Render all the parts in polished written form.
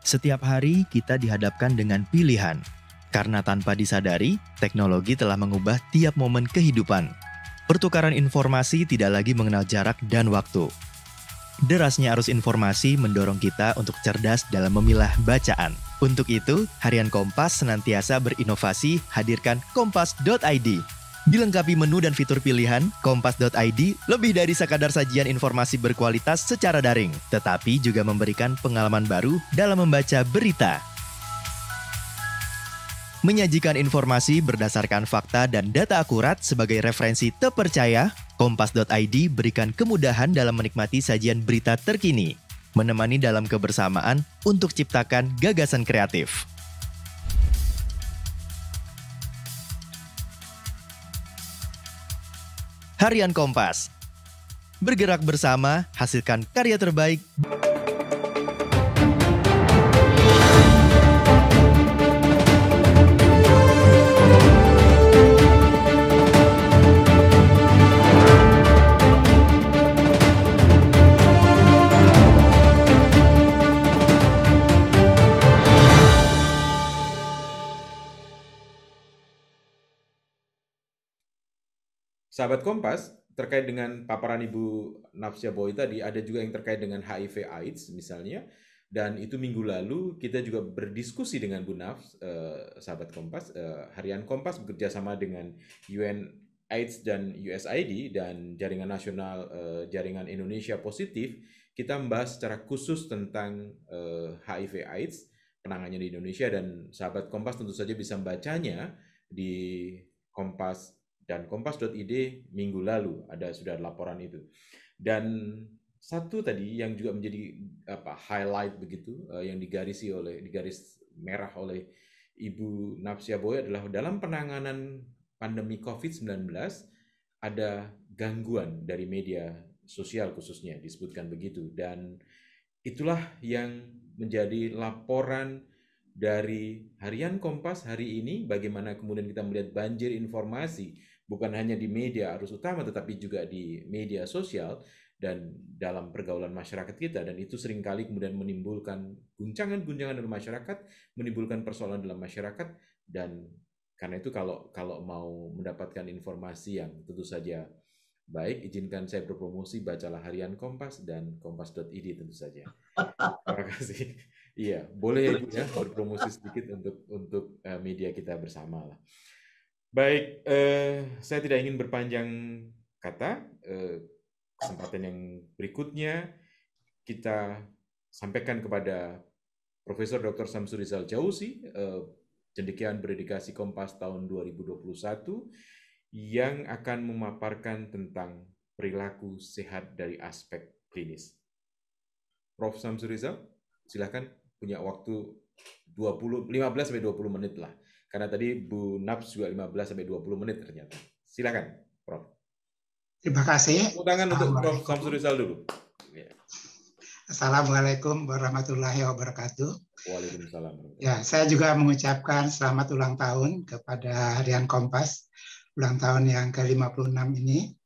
Setiap hari kita dihadapkan dengan pilihan. Karena tanpa disadari, teknologi telah mengubah tiap momen kehidupan. Pertukaran informasi tidak lagi mengenal jarak dan waktu. Derasnya arus informasi mendorong kita untuk cerdas dalam memilah bacaan. Untuk itu, Harian Kompas senantiasa berinovasi hadirkan kompas.id. Dilengkapi menu dan fitur pilihan, kompas.id lebih dari sekadar sajian informasi berkualitas secara daring, tetapi juga memberikan pengalaman baru dalam membaca berita. Menyajikan informasi berdasarkan fakta dan data akurat sebagai referensi terpercaya, kompas.id berikan kemudahan dalam menikmati sajian berita terkini, menemani dalam kebersamaan untuk ciptakan gagasan kreatif. Harian Kompas. Bergerak bersama, hasilkan karya terbaik. Sahabat Kompas, terkait dengan paparan Ibu Nafsia Boy tadi, ada juga yang terkait dengan HIV/AIDS misalnya, dan itu minggu lalu kita juga berdiskusi dengan Bu Nafs, sahabat Kompas, Harian Kompas bekerja sama dengan UNAIDS dan USAID dan Jaringan Nasional Jaringan Indonesia Positif, kita membahas secara khusus tentang HIV/AIDS, penanganannya di Indonesia, dan sahabat Kompas tentu saja bisa membacanya di Kompas dan kompas.id minggu lalu sudah laporan itu. Dan satu tadi yang juga menjadi highlight begitu yang digaris merah oleh Ibu Nafsia Boy adalah dalam penanganan pandemi COVID-19 ada gangguan dari media sosial khususnya disebutkan begitu, dan itulah yang menjadi laporan dari Harian Kompas hari ini, bagaimana kemudian kita melihat banjir informasi bukan hanya di media arus utama tetapi juga di media sosial dan dalam pergaulan masyarakat kita, dan itu seringkali kemudian menimbulkan guncangan-guncangan dalam masyarakat, menimbulkan persoalan dalam masyarakat. Dan karena itu kalau mau mendapatkan informasi yang tentu saja baik, izinkan saya berpromosi, bacalah Harian Kompas dan kompas.id tentu saja. Terima kasih. Iya, boleh ya Ibu ya berpromosi sedikit untuk media kita bersama lah. Baik, saya tidak ingin berpanjang kata. Kesempatan yang berikutnya kita sampaikan kepada Profesor Dr. Samsur Rizal Jauzi, Cendekiawan Berdedikasi Kompas tahun 2021, yang akan memaparkan tentang perilaku sehat dari aspek klinis. Prof. Samsur Rizal, silakan, punya waktu 15-20 menit lah. Karena tadi Bu Nafs juga 15-20 menit ternyata. Silakan, Prof. Terima kasih. Tepuk tangan untuk Prof. Samsur Rizal dulu. Assalamualaikum warahmatullahi wabarakatuh. Waalaikumsalam. Ya, saya juga mengucapkan selamat ulang tahun kepada Harian Kompas, ulang tahun yang ke-56 ini.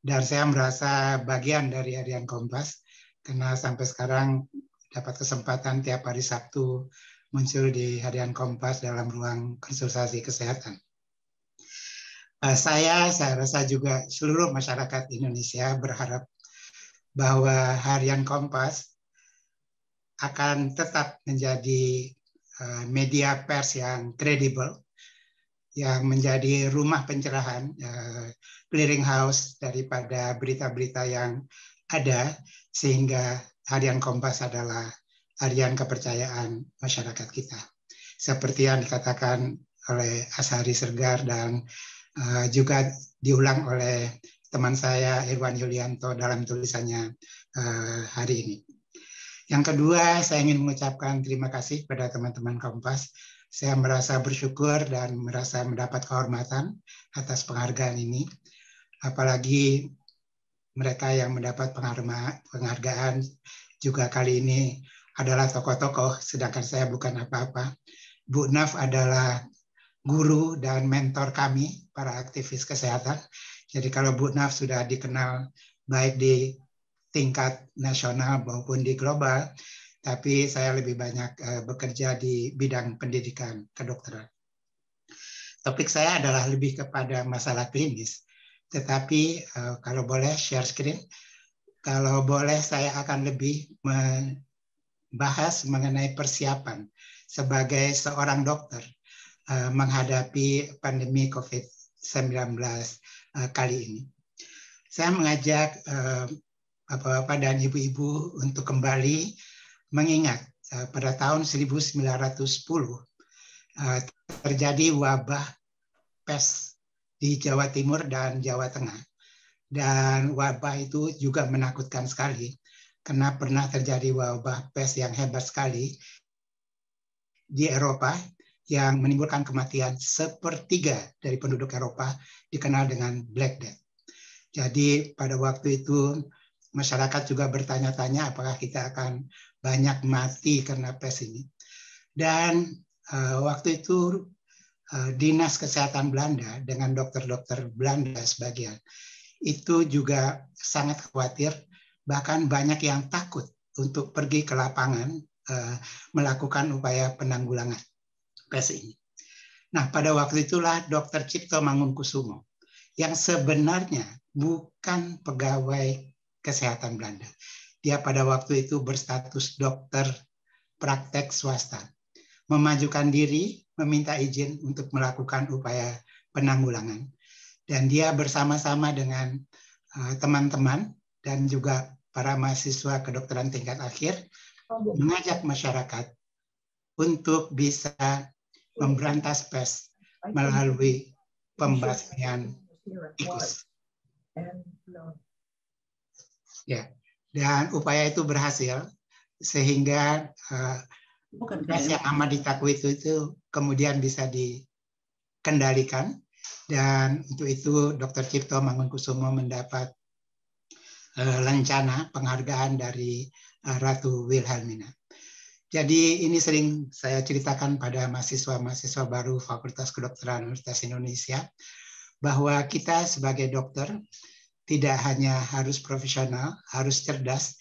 Dan saya merasa bagian dari Harian Kompas, karena sampai sekarang dapat kesempatan tiap hari Sabtu muncul di Harian Kompas dalam ruang konsultasi kesehatan. Saya rasa juga seluruh masyarakat Indonesia berharap bahwa Harian Kompas akan tetap menjadi media pers yang kredibel, yang menjadi rumah pencerahan, clearinghouse daripada berita-berita yang ada, sehingga Harian Kompas adalah harian kepercayaan masyarakat kita. Seperti yang dikatakan oleh Ashari Sergar dan juga diulang oleh teman saya Irwan Yulianto dalam tulisannya hari ini. Yang kedua, saya ingin mengucapkan terima kasih kepada teman-teman Kompas. Saya merasa bersyukur dan merasa mendapat kehormatan atas penghargaan ini. Apalagi mereka yang mendapat penghargaan juga kali ini adalah tokoh-tokoh, sedangkan saya bukan apa-apa. Bu Naf adalah guru dan mentor kami, para aktivis kesehatan. Jadi kalau Bu Naf sudah dikenal baik di tingkat nasional maupun di global, tapi saya lebih banyak bekerja di bidang pendidikan kedokteran. Topik saya adalah lebih kepada masalah klinis, tetapi kalau boleh share screen, kalau boleh saya akan lebih membahas mengenai persiapan sebagai seorang dokter menghadapi pandemi COVID-19 kali ini. Saya mengajak Bapak-bapak dan Ibu-ibu untuk kembali mengingat pada tahun 1910 terjadi wabah pes di Jawa Timur dan Jawa Tengah. Dan wabah itu juga menakutkan sekali karena pernah terjadi wabah pes yang hebat sekali di Eropa yang menimbulkan kematian 1/3 dari penduduk Eropa, dikenal dengan Black Death. Jadi pada waktu itu masyarakat juga bertanya-tanya apakah kita akan banyak mati karena pes ini. Dan waktu itu Dinas Kesehatan Belanda dengan dokter-dokter Belanda sebagian itu juga sangat khawatir, bahkan banyak yang takut untuk pergi ke lapangan melakukan upaya penanggulangan pes ini. Nah, pada waktu itulah Dr. Cipto Mangunkusumo yang sebenarnya bukan pegawai kesehatan Belanda. Dia pada waktu itu berstatus dokter praktek swasta, memajukan diri, meminta izin untuk melakukan upaya penanggulangan. Dan dia bersama-sama dengan teman-teman dan juga para mahasiswa kedokteran tingkat akhir mengajak masyarakat untuk bisa memberantas pes melalui pembasmian tikus. Ya, dan upaya itu berhasil sehingga pes yang amat ditakut itu kemudian bisa dikendalikan, dan untuk itu Dr. Cipto Mangunkusumo mendapat lencana penghargaan dari Ratu Wilhelmina. Jadi ini sering saya ceritakan pada mahasiswa-mahasiswa baru Fakultas Kedokteran Universitas Indonesia, bahwa kita sebagai dokter tidak hanya harus profesional, harus cerdas,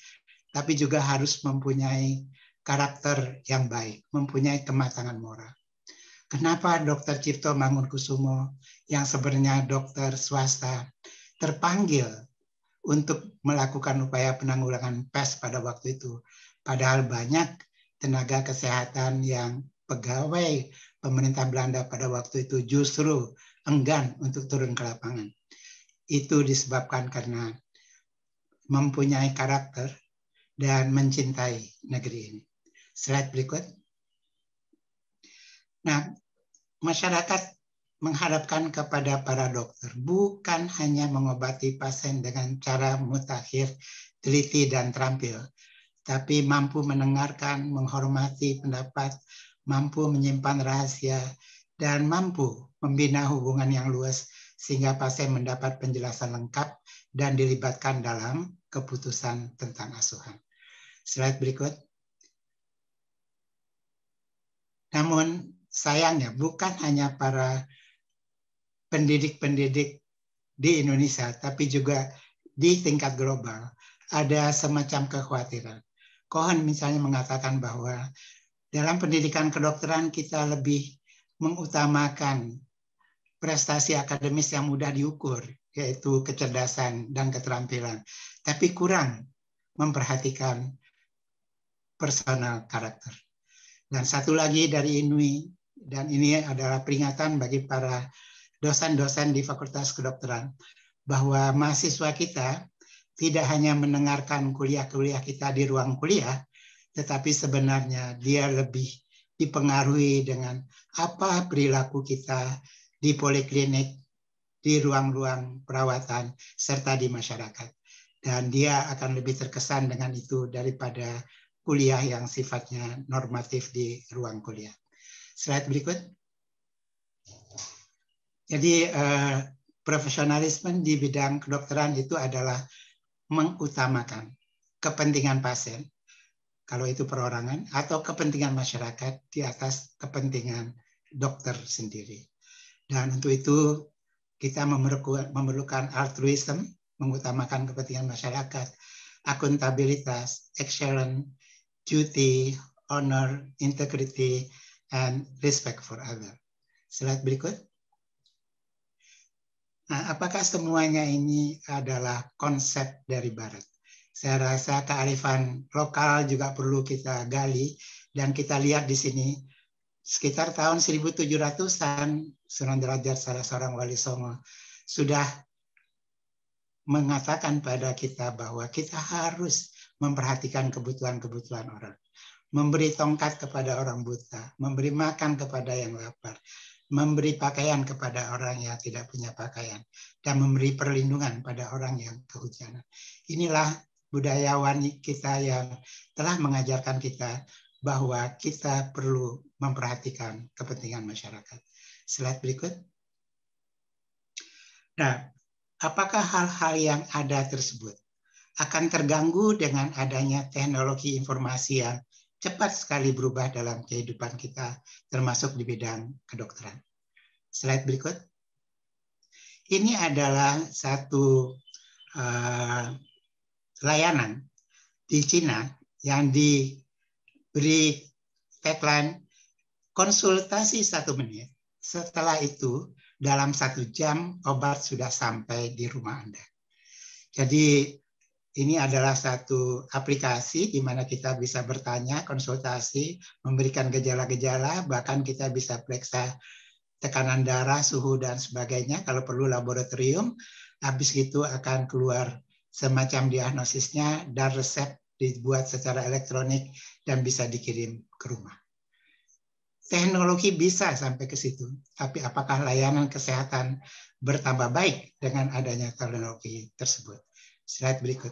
tapi juga harus mempunyai karakter yang baik, mempunyai kematangan moral. Kenapa Dr. Cipto Mangunkusumo yang sebenarnya dokter swasta terpanggil untuk melakukan upaya penanggulangan pes pada waktu itu, padahal banyak tenaga kesehatan yang pegawai pemerintah Belanda pada waktu itu justru enggan untuk turun ke lapangan. Itu disebabkan karena mempunyai karakter dan mencintai negeri ini. Slide berikut. Nah, masyarakat mengharapkan kepada para dokter bukan hanya mengobati pasien dengan cara mutakhir, teliti, dan terampil, tapi mampu mendengarkan, menghormati pendapat, mampu menyimpan rahasia, dan mampu membina hubungan yang luas sehingga pasien mendapat penjelasan lengkap dan dilibatkan dalam keputusan tentang asuhan. Slide berikut. Namun sayangnya bukan hanya para pendidik-pendidik di Indonesia, tapi juga di tingkat global ada semacam kekhawatiran. Cohen misalnya mengatakan bahwa dalam pendidikan kedokteran kita lebih mengutamakan prestasi akademis yang mudah diukur, yaitu kecerdasan dan keterampilan, tapi kurang memperhatikan personal karakter. Dan satu lagi dari INUI, dan ini adalah peringatan bagi para dosen-dosen di Fakultas Kedokteran, bahwa mahasiswa kita tidak hanya mendengarkan kuliah-kuliah kita di ruang kuliah, tetapi sebenarnya dia lebih dipengaruhi dengan apa perilaku kita di poliklinik, di ruang-ruang perawatan, serta di masyarakat. Dan dia akan lebih terkesan dengan itu daripada kuliah yang sifatnya normatif di ruang kuliah. Slide berikut. Jadi profesionalisme di bidang kedokteran itu adalah mengutamakan kepentingan pasien, kalau itu perorangan, atau kepentingan masyarakat di atas kepentingan dokter sendiri. Dan untuk itu kita memerlukan altruisme, mengutamakan kepentingan masyarakat, akuntabilitas, excellence, duty, honor, integrity, and respect for others. Slide berikut. Nah, apakah semuanya ini adalah konsep dari Barat? Saya rasa kearifan lokal juga perlu kita gali, dan kita lihat di sini sekitar tahun 1700-an Sunan Derajat, salah seorang wali Songo, sudah mengatakan pada kita bahwa kita harus memperhatikan kebutuhan-kebutuhan orang. Memberi tongkat kepada orang buta, memberi makan kepada yang lapar, memberi pakaian kepada orang yang tidak punya pakaian, dan memberi perlindungan pada orang yang kehujanan. Inilah budayawan kita yang telah mengajarkan kita bahwa kita perlu memperhatikan kepentingan masyarakat. Slide berikut. Nah, apakah hal-hal yang ada tersebut akan terganggu dengan adanya teknologi informasi yang cepat sekali berubah dalam kehidupan kita, termasuk di bidang kedokteran? Slide berikut. Ini adalah satu layanan di Cina yang diberi tagline konsultasi 1 menit. Setelah itu, dalam 1 jam obat sudah sampai di rumah Anda. Jadi ini adalah satu aplikasi di mana kita bisa bertanya, konsultasi, memberikan gejala-gejala, bahkan kita bisa periksa tekanan darah, suhu, dan sebagainya. Kalau perlu laboratorium, habis itu akan keluar semacam diagnosisnya, dan resep dibuat secara elektronik dan bisa dikirim ke rumah. Teknologi bisa sampai ke situ, tapi apakah layanan kesehatan bertambah baik dengan adanya teknologi tersebut? Slide berikut.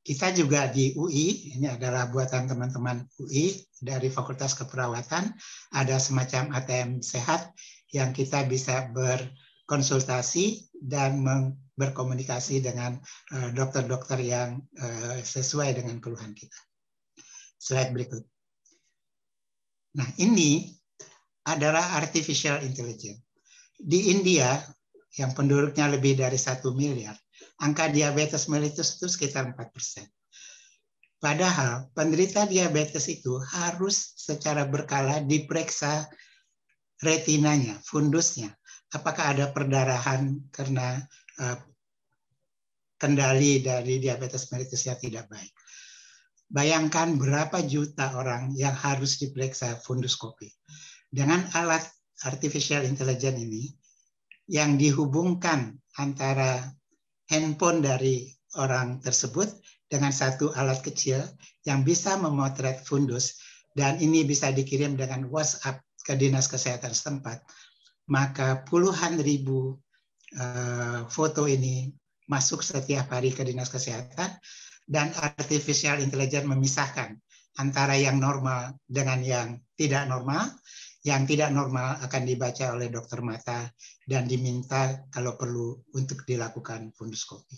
Kita juga di UI, ini adalah buatan teman-teman UI dari Fakultas Keperawatan, ada semacam ATM sehat yang kita bisa berkonsultasi dan berkomunikasi dengan dokter-dokter yang sesuai dengan keluhan kita. Slide berikut. Nah, ini adalah artificial intelligence. Di India, yang penduduknya lebih dari 1 miliar, angka diabetes mellitus itu sekitar 4%. Padahal penderita diabetes itu harus secara berkala diperiksa retinanya, fundusnya. Apakah ada perdarahan karena kendali dari diabetes mellitus yang tidak baik. Bayangkan berapa juta orang yang harus diperiksa funduskopi. Dengan alat artificial intelligence ini, yang dihubungkan antara handphone dari orang tersebut dengan satu alat kecil yang bisa memotret fundus, dan ini bisa dikirim dengan WhatsApp ke Dinas Kesehatan setempat, maka puluhan ribu foto ini masuk setiap hari ke Dinas Kesehatan, dan artificial intelligence memisahkan antara yang normal dengan yang tidak normal. Yang tidak normal akan dibaca oleh dokter mata dan diminta kalau perlu untuk dilakukan funduskopi.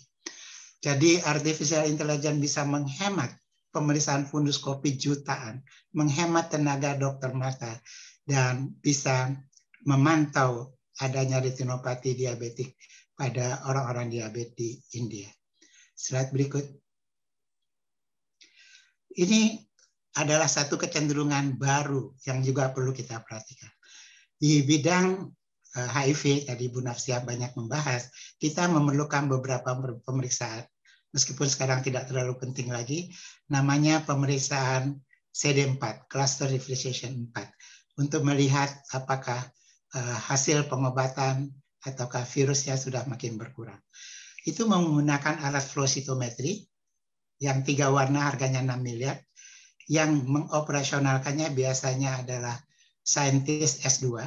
Jadi artificial intelligence bisa menghemat pemeriksaan funduskopi jutaan, menghemat tenaga dokter mata, dan bisa memantau adanya retinopati diabetik pada orang-orang diabetes di India. Slide berikut. Ini adalah satu kecenderungan baru yang juga perlu kita perhatikan. Di bidang HIV, tadi Bu Nafsia banyak membahas, kita memerlukan beberapa pemeriksaan, meskipun sekarang tidak terlalu penting lagi, namanya pemeriksaan CD4, Cluster Differentiation 4, untuk melihat apakah hasil pengobatan ataukah virusnya sudah makin berkurang. Itu menggunakan alat flow cytometry yang 3 warna harganya 6 miliar, yang mengoperasionalkannya biasanya adalah saintis S2,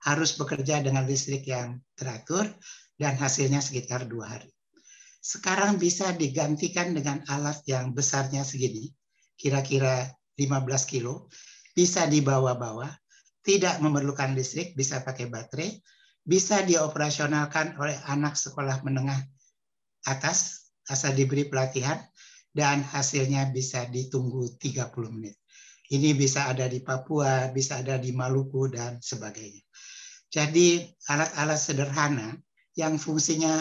harus bekerja dengan listrik yang teratur, dan hasilnya sekitar 2 hari. Sekarang bisa digantikan dengan alat yang besarnya segini, kira-kira 15 kilo, bisa dibawa-bawa, tidak memerlukan listrik, bisa pakai baterai, bisa dioperasionalkan oleh anak sekolah menengah atas, asal diberi pelatihan, dan hasilnya bisa ditunggu 30 menit. Ini bisa ada di Papua, bisa ada di Maluku, dan sebagainya. Jadi alat-alat sederhana yang fungsinya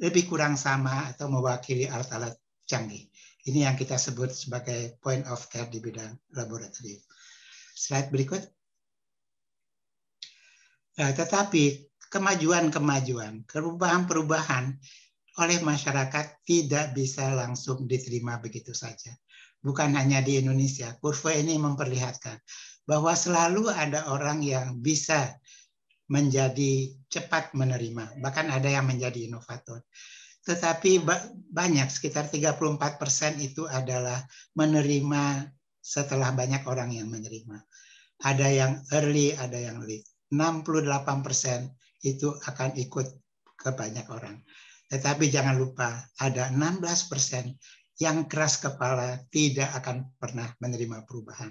lebih kurang sama atau mewakili alat-alat canggih. Ini yang kita sebut sebagai point of care di bidang laboratorium. Slide berikut. Tetapi kemajuan-kemajuan, perubahan-perubahan oleh masyarakat tidak bisa langsung diterima begitu saja. Bukan hanya di Indonesia, kurva ini memperlihatkan bahwa selalu ada orang yang bisa menjadi cepat menerima, bahkan ada yang menjadi inovator. Tetapi banyak, sekitar 34% itu adalah menerima setelah banyak orang yang menerima. Ada yang early, ada yang late. 68% itu akan ikut ke banyak orang. Tetapi jangan lupa, ada 16% yang keras kepala tidak akan pernah menerima perubahan.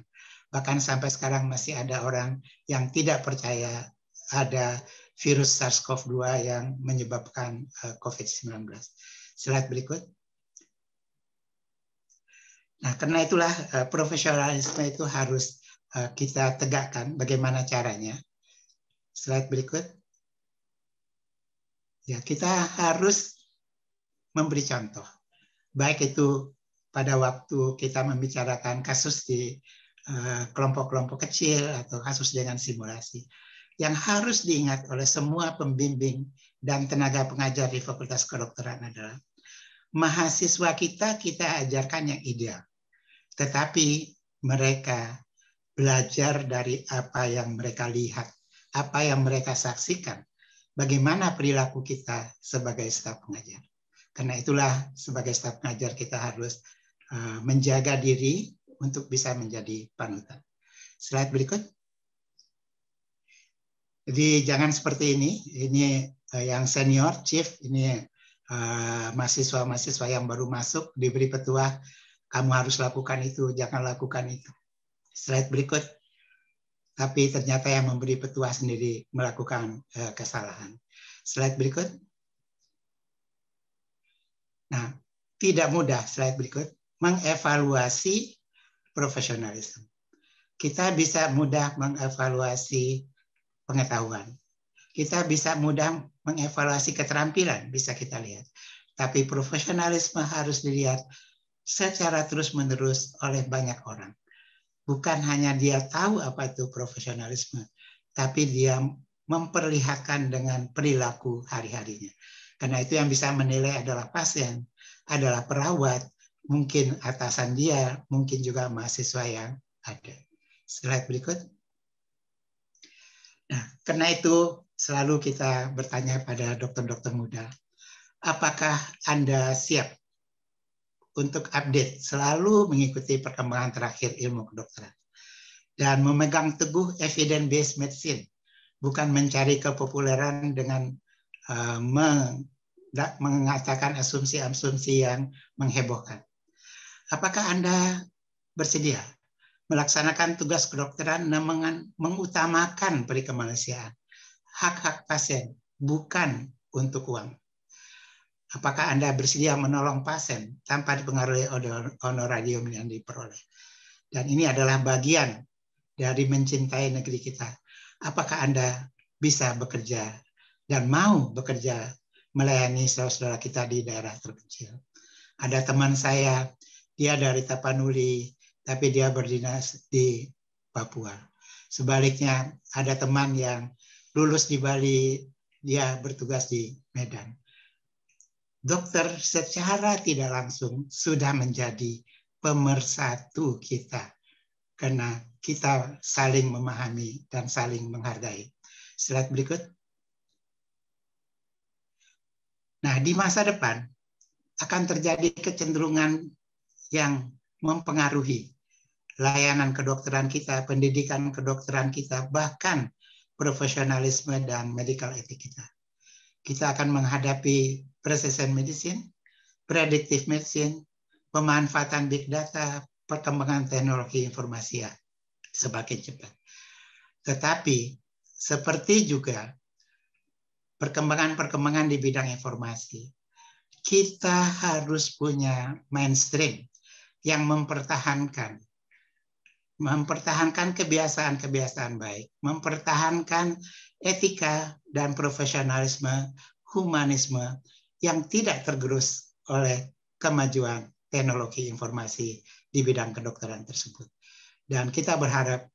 Bahkan sampai sekarang masih ada orang yang tidak percaya ada virus SARS-CoV-2 yang menyebabkan COVID-19. Slide berikut. Nah, karena itulah profesionalisme itu harus kita tegakkan. Bagaimana caranya? Slide berikut. Ya, kita harus memberi contoh. Baik itu pada waktu kita membicarakan kasus di kelompok-kelompok kecil atau kasus dengan simulasi. Yang harus diingat oleh semua pembimbing dan tenaga pengajar di Fakultas Kedokteran adalah mahasiswa kita ajarkan yang ideal. Tetapi mereka belajar dari apa yang mereka lihat, apa yang mereka saksikan, bagaimana perilaku kita sebagai staf pengajar. Karena itulah sebagai staf pengajar kita harus menjaga diri untuk bisa menjadi panutan. Slide berikut. Jadi jangan seperti ini. Ini yang senior, chief, ini mahasiswa-mahasiswa yang baru masuk diberi petua, kamu harus lakukan itu, jangan lakukan itu. Slide berikut. Tapi ternyata yang memberi petua sendiri melakukan kesalahan. Slide berikut. Nah, tidak mudah, slide berikut, mengevaluasi profesionalisme. Kita bisa mudah mengevaluasi pengetahuan. Kita bisa mudah mengevaluasi keterampilan, bisa kita lihat. Tapi profesionalisme harus dilihat secara terus-menerus oleh banyak orang. Bukan hanya dia tahu apa itu profesionalisme, tapi dia memperlihatkan dengan perilaku hari-harinya. Karena itu yang bisa menilai adalah pasien, adalah perawat, mungkin atasan dia, mungkin juga mahasiswa yang ada. Slide berikut. Nah, karena itu selalu kita bertanya pada dokter-dokter muda, apakah Anda siap untuk update, selalu mengikuti perkembangan terakhir ilmu kedokteran, dan memegang teguh evidence-based medicine, bukan mencari kepopuleran dengan mengatakan asumsi-asumsi yang menghebohkan. Apakah Anda bersedia melaksanakan tugas kedokteran dan mengutamakan perikemanusiaan, hak-hak pasien, bukan untuk uang? Apakah Anda bersedia menolong pasien tanpa dipengaruhi honorarium yang diperoleh? Dan ini adalah bagian dari mencintai negeri kita. Apakah Anda bisa bekerja dan mau bekerja melayani saudara-saudara kita di daerah terpencil? Ada teman saya, dia dari Tapanuli, tapi dia berdinas di Papua. Sebaliknya, ada teman yang lulus di Bali, dia bertugas di Medan. Dokter secara tidak langsung sudah menjadi pemersatu kita, karena kita saling memahami dan saling menghargai. Slide berikut. Nah, di masa depan akan terjadi kecenderungan yang mempengaruhi layanan kedokteran kita, pendidikan kedokteran kita, bahkan profesionalisme dan medical ethics kita. Kita akan menghadapi precision medicine, predictive medicine, pemanfaatan big data, perkembangan teknologi informasi semakin cepat. Tetapi seperti juga perkembangan-perkembangan di bidang informasi, kita harus punya mainstream yang mempertahankan kebiasaan-kebiasaan baik, mempertahankan etika dan profesionalisme, humanisme yang tidak tergerus oleh kemajuan teknologi informasi di bidang kedokteran tersebut. Dan kita berharap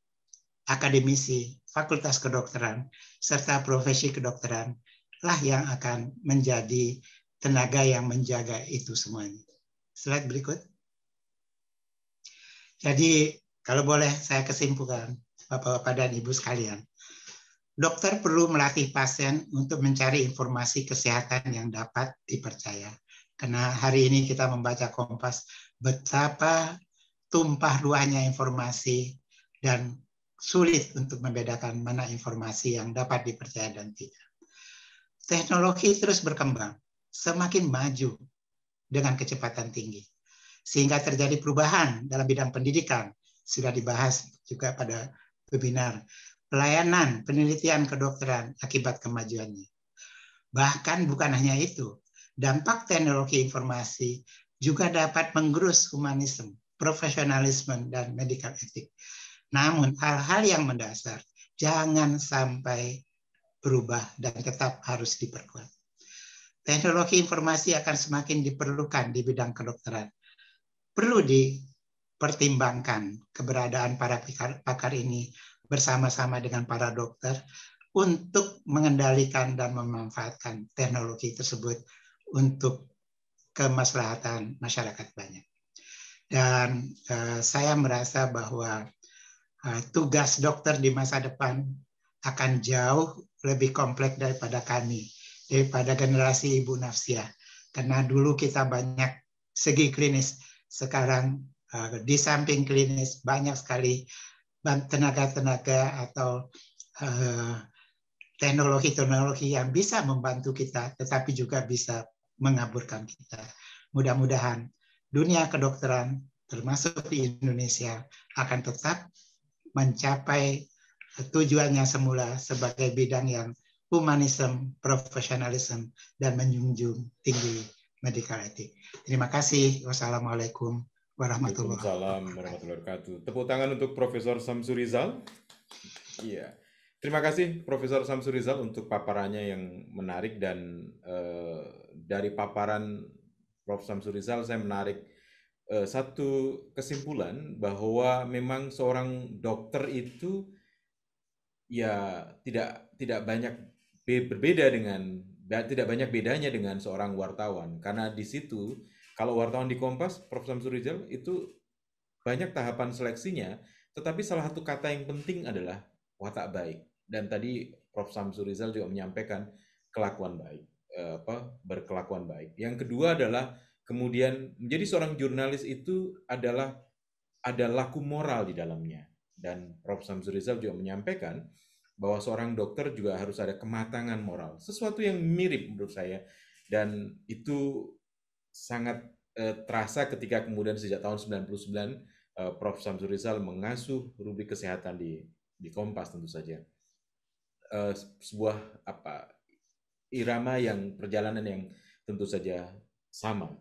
akademisi, fakultas kedokteran, serta profesi kedokteran lah yang akan menjadi tenaga yang menjaga itu semuanya. Slide berikut. Jadi kalau boleh saya kesimpulan, Bapak-Bapak dan Ibu sekalian, dokter perlu melatih pasien untuk mencari informasi kesehatan yang dapat dipercaya. Karena hari ini kita membaca Kompas, betapa tumpah ruahnya informasi dan sulit untuk membedakan mana informasi yang dapat dipercaya dan tidak. Teknologi terus berkembang, semakin maju dengan kecepatan tinggi, sehingga terjadi perubahan dalam bidang pendidikan, sudah dibahas juga pada webinar, pelayanan, penelitian kedokteran akibat kemajuannya. Bahkan bukan hanya itu, dampak teknologi informasi juga dapat menggerus humanisme, profesionalisme, dan medical ethics. Namun hal-hal yang mendasar jangan sampai berubah dan tetap harus diperkuat. Teknologi informasi akan semakin diperlukan di bidang kedokteran. Perlu dipertimbangkan keberadaan para pakar ini bersama-sama dengan para dokter untuk mengendalikan dan memanfaatkan teknologi tersebut untuk kemaslahatan masyarakat banyak. Dan saya merasa bahwa tugas dokter di masa depan akan jauh lebih kompleks daripada kami, daripada generasi Ibu Nafsia. Karena dulu kita banyak segi klinis, sekarang di samping klinis banyak sekali tenaga-tenaga atau teknologi-teknologi yang bisa membantu kita, tetapi juga bisa mengaburkan kita. Mudah-mudahan dunia kedokteran, termasuk di Indonesia, akan tetap mencapai tujuannya semula sebagai bidang yang humanisme, profesionalisme, dan menjunjung tinggi medical ethics. Terima kasih. Wassalamualaikum warahmatullahi wabarakatuh. Tepuk tangan untuk Profesor Samsur Rizal. Iya. Terima kasih Profesor Samsur Rizal untuk paparannya yang menarik, dan dari paparan Prof. Samsur Rizal saya menarik satu kesimpulan bahwa memang seorang dokter itu ya tidak banyak bedanya dengan seorang wartawan, karena di situ kalau wartawan di Kompas, Prof. Samsur Rizal itu banyak tahapan seleksinya, tetapi salah satu kata yang penting adalah watak baik. Dan tadi Prof. Samsur Rizal juga menyampaikan kelakuan baik, berkelakuan baik. Yang kedua adalah kemudian menjadi seorang jurnalis itu adalah ada laku moral di dalamnya. Dan Prof. Samsur Rizal juga menyampaikan bahwa seorang dokter juga harus ada kematangan moral. Sesuatu yang mirip menurut saya. Dan itu sangat terasa ketika kemudian sejak tahun 99 Prof. Samsur Rizal mengasuh rubrik kesehatan di Kompas tentu saja. Sebuah irama yang perjalanan yang tentu saja sama.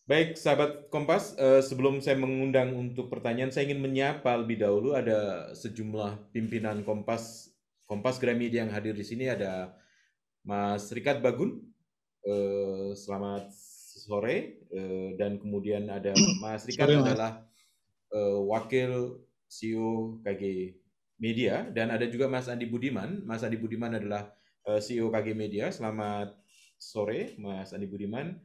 Baik, sahabat Kompas, sebelum saya mengundang untuk pertanyaan, saya ingin menyapa lebih dahulu ada sejumlah pimpinan Kompas Gramedia yang hadir di sini. Ada Mas Rikat Bagun, selamat sore, dan kemudian ada Mas Rikat adalah Wakil CEO KG Media, dan ada juga Mas Andi Budiman. Mas Andi Budiman adalah CEO KG Media. Selamat sore, Mas Andi Budiman.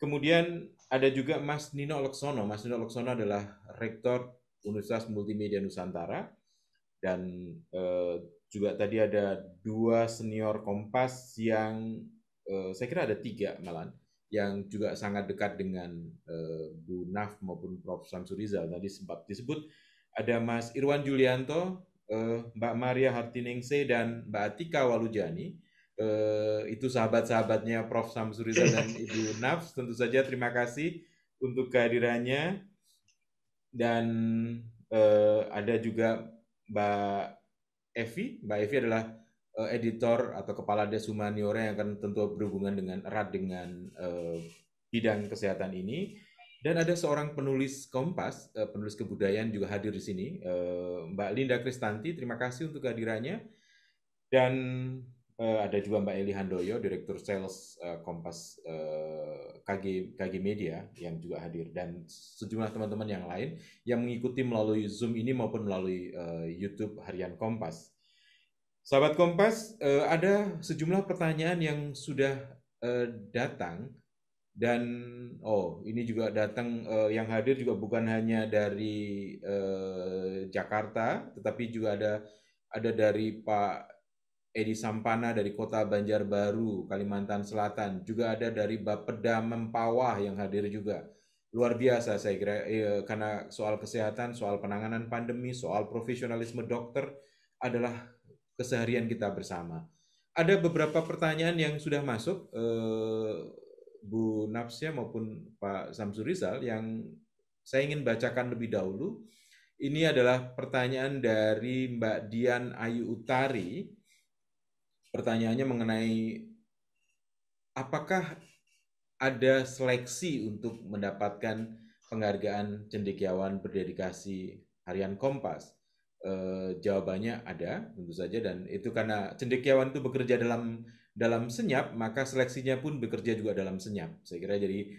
Kemudian ada juga Mas Nino Laksono. Mas Nino Laksono adalah Rektor Universitas Multimedia Nusantara. Dan juga tadi ada dua senior Kompas yang saya kira ada tiga malah, yang juga sangat dekat dengan Bu Naf maupun Prof. Samsur Rizal. Tadi sempat disebut ada Mas Irwan Julianto, Mbak Maria Hartiningse, dan Mbak Atika Walujani. Itu sahabat-sahabatnya Prof. Samsur Rizal dan Ibu Naf. Tentu saja terima kasih untuk kehadirannya. Dan ada juga Mbak Evi. Mbak Evi adalah editor atau kepala Des Humaniora yang akan tentu berhubungan erat dengan bidang kesehatan ini. Dan ada seorang penulis Kompas, penulis kebudayaan juga hadir di sini, Mbak Linda Kristanti. Terima kasih untuk kehadirannya. Dan Ada juga Mbak Eli Handoyo, Direktur Sales Kompas KG Media yang juga hadir, dan sejumlah teman-teman yang lain yang mengikuti melalui Zoom ini maupun melalui YouTube Harian Kompas. Sahabat Kompas, ada sejumlah pertanyaan yang sudah datang, dan ini juga datang, yang hadir juga bukan hanya dari Jakarta, tetapi juga ada dari Pak Edi Sampana dari Kota Banjarbaru, Kalimantan Selatan. Juga ada dari Bapeda Mempawah yang hadir juga. Luar biasa saya kira, karena soal kesehatan, soal penanganan pandemi, soal profesionalisme dokter adalah keseharian kita bersama. Ada beberapa pertanyaan yang sudah masuk, Bu Nafsia maupun Pak Samsur Rizal, yang saya ingin bacakan lebih dahulu. Ini adalah pertanyaan dari Mbak Dian Ayu Utari. Pertanyaannya mengenai apakah ada seleksi untuk mendapatkan penghargaan cendekiawan berdedikasi Harian Kompas. Jawabannya ada, tentu saja, dan itu karena cendekiawan itu bekerja dalam senyap, maka seleksinya pun bekerja juga dalam senyap. Saya kira jadi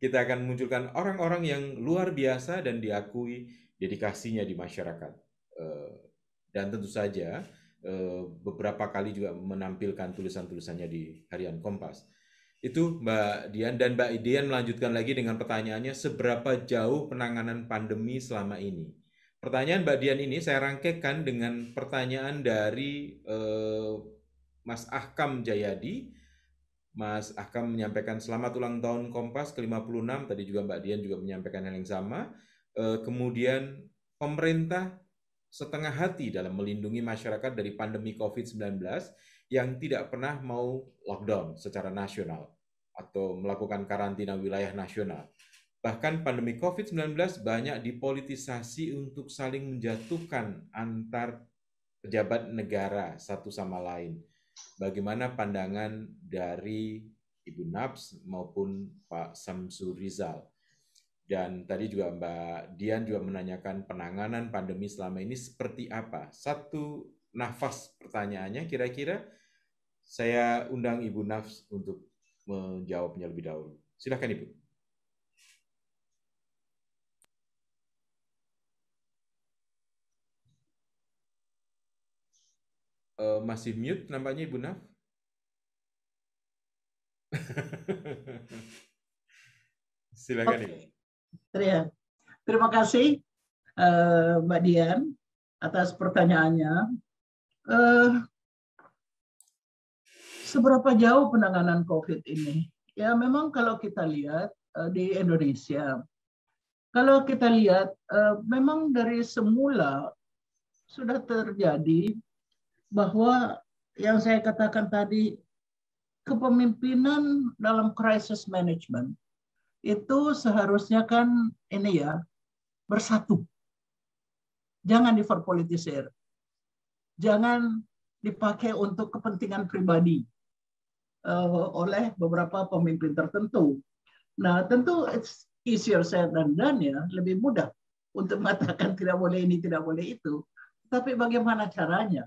kita akan munculkan orang-orang yang luar biasa dan diakui dedikasinya di masyarakat. Dan tentu saja beberapa kali juga menampilkan tulisan-tulisannya di Harian Kompas. Itu Mbak Dian, dan Mbak Dian melanjutkan lagi dengan pertanyaannya, seberapa jauh penanganan pandemi selama ini? Pertanyaan Mbak Dian ini saya rangkaikan dengan pertanyaan dari Mas Ahkam Jayadi. Mas Ahkam menyampaikan selamat ulang tahun Kompas ke-56, tadi juga Mbak Dian juga menyampaikan hal yang sama. Kemudian pemerintah setengah hati dalam melindungi masyarakat dari pandemi COVID-19 yang tidak pernah mau lockdown secara nasional atau melakukan karantina wilayah nasional. Bahkan pandemi COVID-19 banyak dipolitisasi untuk saling menjatuhkan antar pejabat negara satu sama lain. Bagaimana pandangan dari Ibu Nafs maupun Pak Samsur Rizal? Dan tadi juga Mbak Dian juga menanyakan penanganan pandemi selama ini seperti apa. Satu nafas pertanyaannya, kira-kira saya undang Ibu Nafs untuk menjawabnya lebih dahulu. Silakan Ibu. Masih mute nampaknya Ibu Nafs. Silakan Ibu. Terima kasih Mbak Dian atas pertanyaannya. Seberapa jauh penanganan COVID ini? Ya memang kalau kita lihat di Indonesia, kalau kita lihat memang dari semula sudah terjadi bahwa yang saya katakan tadi, kepemimpinan dalam crisis management itu seharusnya kan ini ya, bersatu. Jangan dipolitisir. Jangan dipakai untuk kepentingan pribadi oleh beberapa pemimpin tertentu. Nah, tentu it's easier said than done ya, lebih mudah untuk mengatakan tidak boleh ini, tidak boleh itu. Tapi bagaimana caranya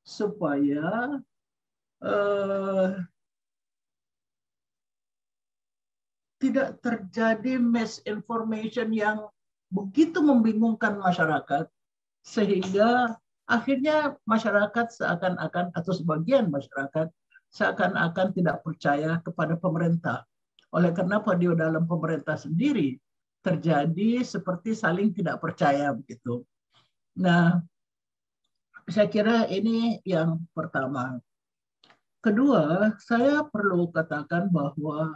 supaya tidak terjadi misinformation yang begitu membingungkan masyarakat, sehingga akhirnya masyarakat seakan-akan, atau sebagian masyarakat seakan-akan tidak percaya kepada pemerintah. Oleh karena pada dalam pemerintah sendiri terjadi seperti saling tidak percaya begitu. Nah, saya kira ini yang pertama. Kedua, saya perlu katakan bahwa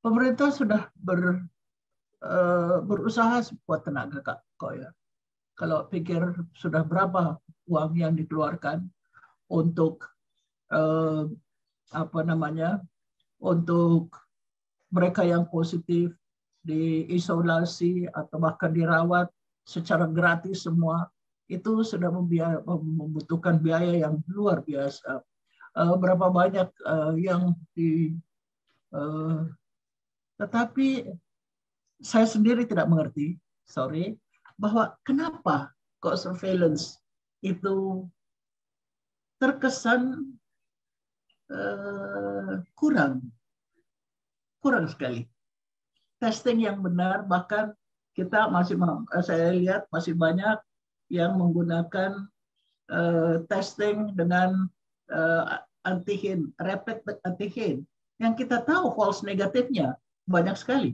pemerintah sudah berusaha sekuat tenaga kok ya. Kalau pikir sudah berapa uang yang dikeluarkan untuk untuk mereka yang positif diisolasi atau bahkan dirawat secara gratis semua, itu sudah membutuhkan biaya yang luar biasa. Berapa banyak yang tetapi saya sendiri tidak mengerti, bahwa kenapa kok surveillance itu terkesan kurang sekali testing yang benar. Bahkan kita saya lihat masih banyak yang menggunakan testing dengan antigen, rapid antigen, yang kita tahu false negatifnya banyak sekali.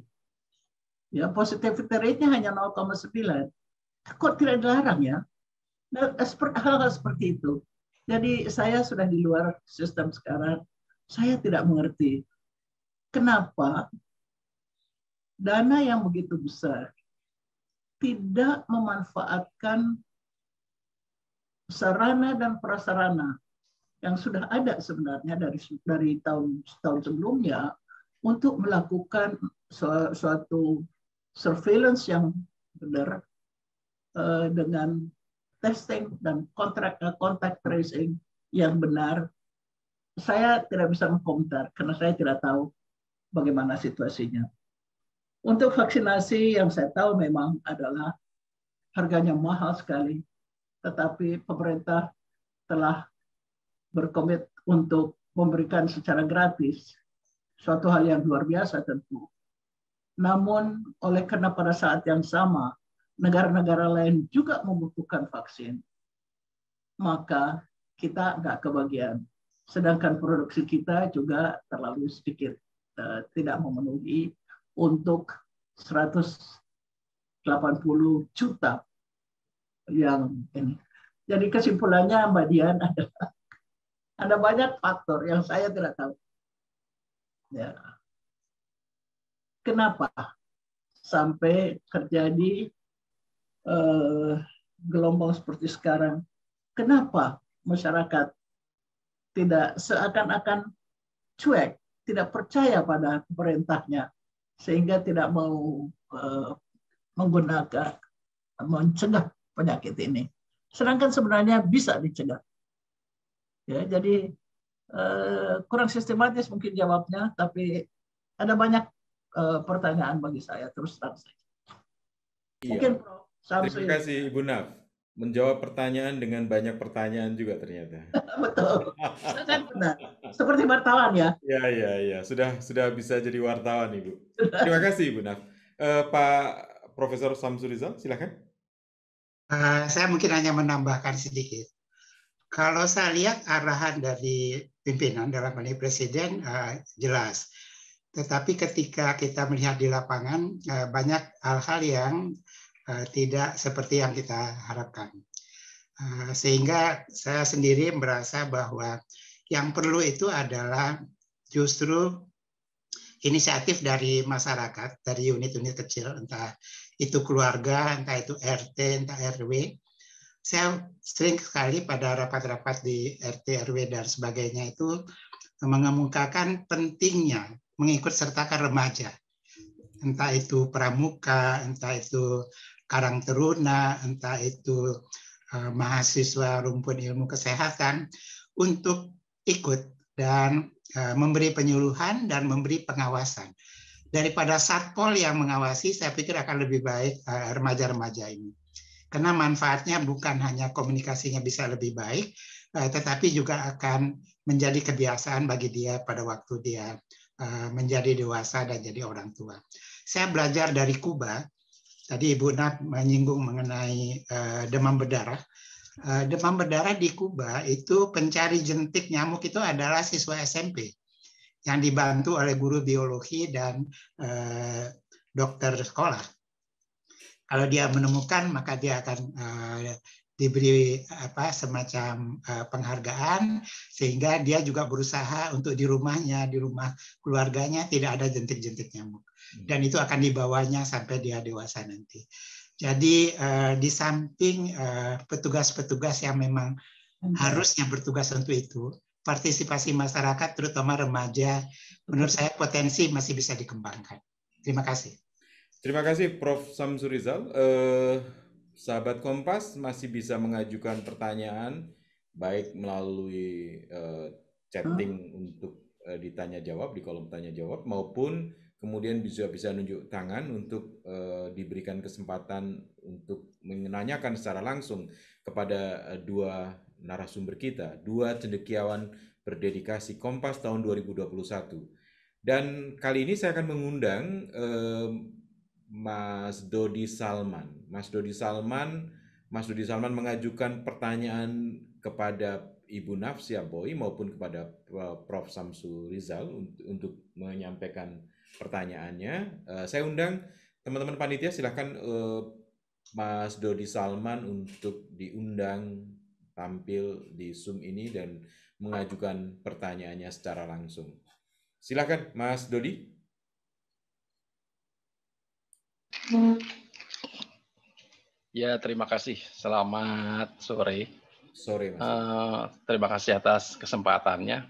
Ya, positivity rate-nya hanya 0,9. Kok tidak dilarang ya? Nah, hal-hal seperti itu. Jadi saya sudah di luar sistem sekarang. Saya tidak mengerti kenapa dana yang begitu besar tidak memanfaatkan sarana dan prasarana yang sudah ada sebenarnya dari tahun sebelumnya untuk melakukan suatu surveillance yang benar dengan testing dan contact tracing yang benar. Saya tidak bisa mengkomentar karena saya tidak tahu bagaimana situasinya. Untuk vaksinasi yang saya tahu memang adalah harganya mahal sekali, tetapi pemerintah telah berkomit untuk memberikan secara gratis, suatu hal yang luar biasa tentu. Namun karena pada saat yang sama negara-negara lain juga membutuhkan vaksin, maka kita nggak kebagian. Sedangkan produksi kita juga terlalu sedikit, tidak memenuhi untuk 180 juta yang ini. Jadi kesimpulannya Mbak Dian adalah ada banyak faktor yang saya tidak tahu. Ya. Kenapa sampai terjadi gelombang seperti sekarang? Kenapa masyarakat tidak seakan-akan cuek, tidak percaya pada pemerintahnya, sehingga tidak mau mencegah penyakit ini. Sedangkan sebenarnya bisa dicegah. Ya, jadi kurang sistematis mungkin jawabnya, tapi ada banyak pertanyaan bagi saya, terus terang saja. Iya. Mungkin Prof. Samsui. Terima kasih Ibu Naf. Menjawab pertanyaan dengan banyak pertanyaan juga ternyata. Betul, sangat benar. Seperti wartawan ya. Ya. Sudah bisa jadi wartawan Ibu. Terima kasih Ibu Naf. Pak Profesor Samsuri Rizal, silakan. Saya mungkin hanya menambahkan sedikit. Kalau saya lihat arahan dari pimpinan dalam hal ini Presiden jelas. Tetapi ketika kita melihat di lapangan, banyak hal-hal yang tidak seperti yang kita harapkan. Sehingga saya sendiri merasa bahwa yang perlu itu adalah justru inisiatif dari masyarakat, dari unit-unit kecil, entah itu keluarga, entah itu RT, entah RW. Saya sering sekali pada rapat-rapat di RT, RW, dan sebagainya itu mengemukakan pentingnya mengikut sertakan remaja. Entah itu pramuka, entah itu karang taruna, entah itu mahasiswa rumpun ilmu kesehatan, untuk ikut dan memberi penyuluhan dan memberi pengawasan. Daripada satpol yang mengawasi, saya pikir akan lebih baik remaja-remaja ini. Karena manfaatnya bukan hanya komunikasinya bisa lebih baik, tetapi juga akan menjadi kebiasaan bagi dia pada waktu dia menjadi dewasa dan jadi orang tua. Saya belajar dari Kuba. Tadi Ibu Naf menyinggung mengenai demam berdarah. Demam berdarah di Kuba itu pencari jentik nyamuk itu adalah siswa SMP yang dibantu oleh guru biologi dan dokter sekolah. Kalau dia menemukan, maka dia akan diberi semacam penghargaan, sehingga dia juga berusaha untuk di rumahnya, di rumah keluarganya tidak ada jentik-jentik nyamuk, dan itu akan dibawanya sampai dia dewasa nanti. Jadi di samping petugas-petugas yang memang harusnya bertugas untuk itu, partisipasi masyarakat terutama remaja, menurut saya potensi masih bisa dikembangkan. Terima kasih. Terima kasih Prof. Samsuri Rizal. Sahabat Kompas masih bisa mengajukan pertanyaan baik melalui chatting untuk ditanya jawab di kolom tanya jawab, maupun kemudian bisa nunjuk tangan untuk diberikan kesempatan untuk menanyakan secara langsung kepada dua narasumber kita, dua cendekiawan berdedikasi Kompas tahun 2021. Dan kali ini saya akan mengundang Mas Dodi Salman. Mas Dodi Salman mengajukan pertanyaan kepada Ibu Nafsia Boy maupun kepada Prof. Samsu Rizal untuk menyampaikan pertanyaannya. Saya undang teman-teman panitia, silahkan Mas Dodi Salman untuk diundang tampil di Zoom ini dan mengajukan pertanyaannya secara langsung. Silakan Mas Dodi. Ya, terima kasih. Selamat sore. Sore, Mas. Terima kasih atas kesempatannya.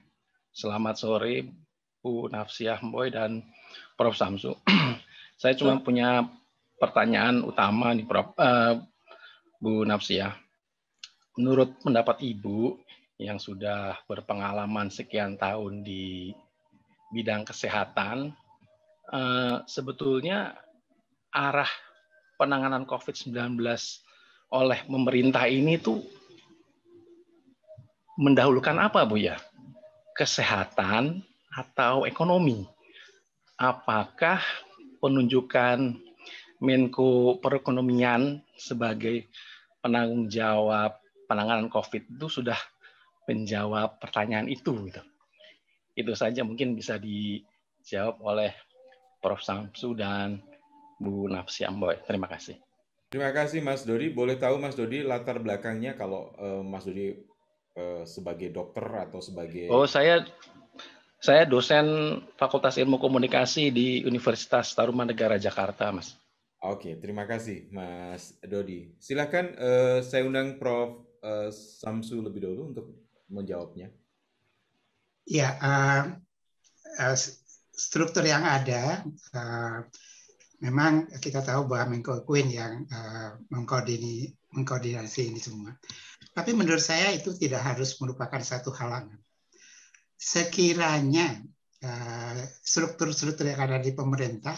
Selamat sore, Bu Nafsia Boy dan Prof. Samsu. Saya cuma punya pertanyaan utama nih, Prof. Bu Nafsia. Menurut pendapat Ibu yang sudah berpengalaman sekian tahun di bidang kesehatan, sebetulnya arah penanganan COVID-19 oleh pemerintah ini tuh mendahulukan apa, Bu ya? Kesehatan atau ekonomi? Apakah penunjukan Menko Perekonomian sebagai penanggung jawab penanganan COVID itu sudah menjawab pertanyaan itu? Gitu. Itu saja mungkin bisa dijawab oleh Prof. Samsu dan Bu Nafsia Boy. Terima kasih. Terima kasih Mas Dodi. Boleh tahu Mas Dodi latar belakangnya kalau Mas Dodi sebagai dokter atau sebagai... Oh, saya dosen Fakultas Ilmu Komunikasi di Universitas Tarumanegara Jakarta, Mas. Oke, terima kasih Mas Dodi. Silakan saya undang Prof. Samsu lebih dulu untuk menjawabnya. Ya, struktur yang ada, memang kita tahu bahwa Menko Queen yang mengkoordinasi ini semua. Tapi menurut saya itu tidak harus merupakan satu halangan. Sekiranya struktur-struktur yang ada di pemerintah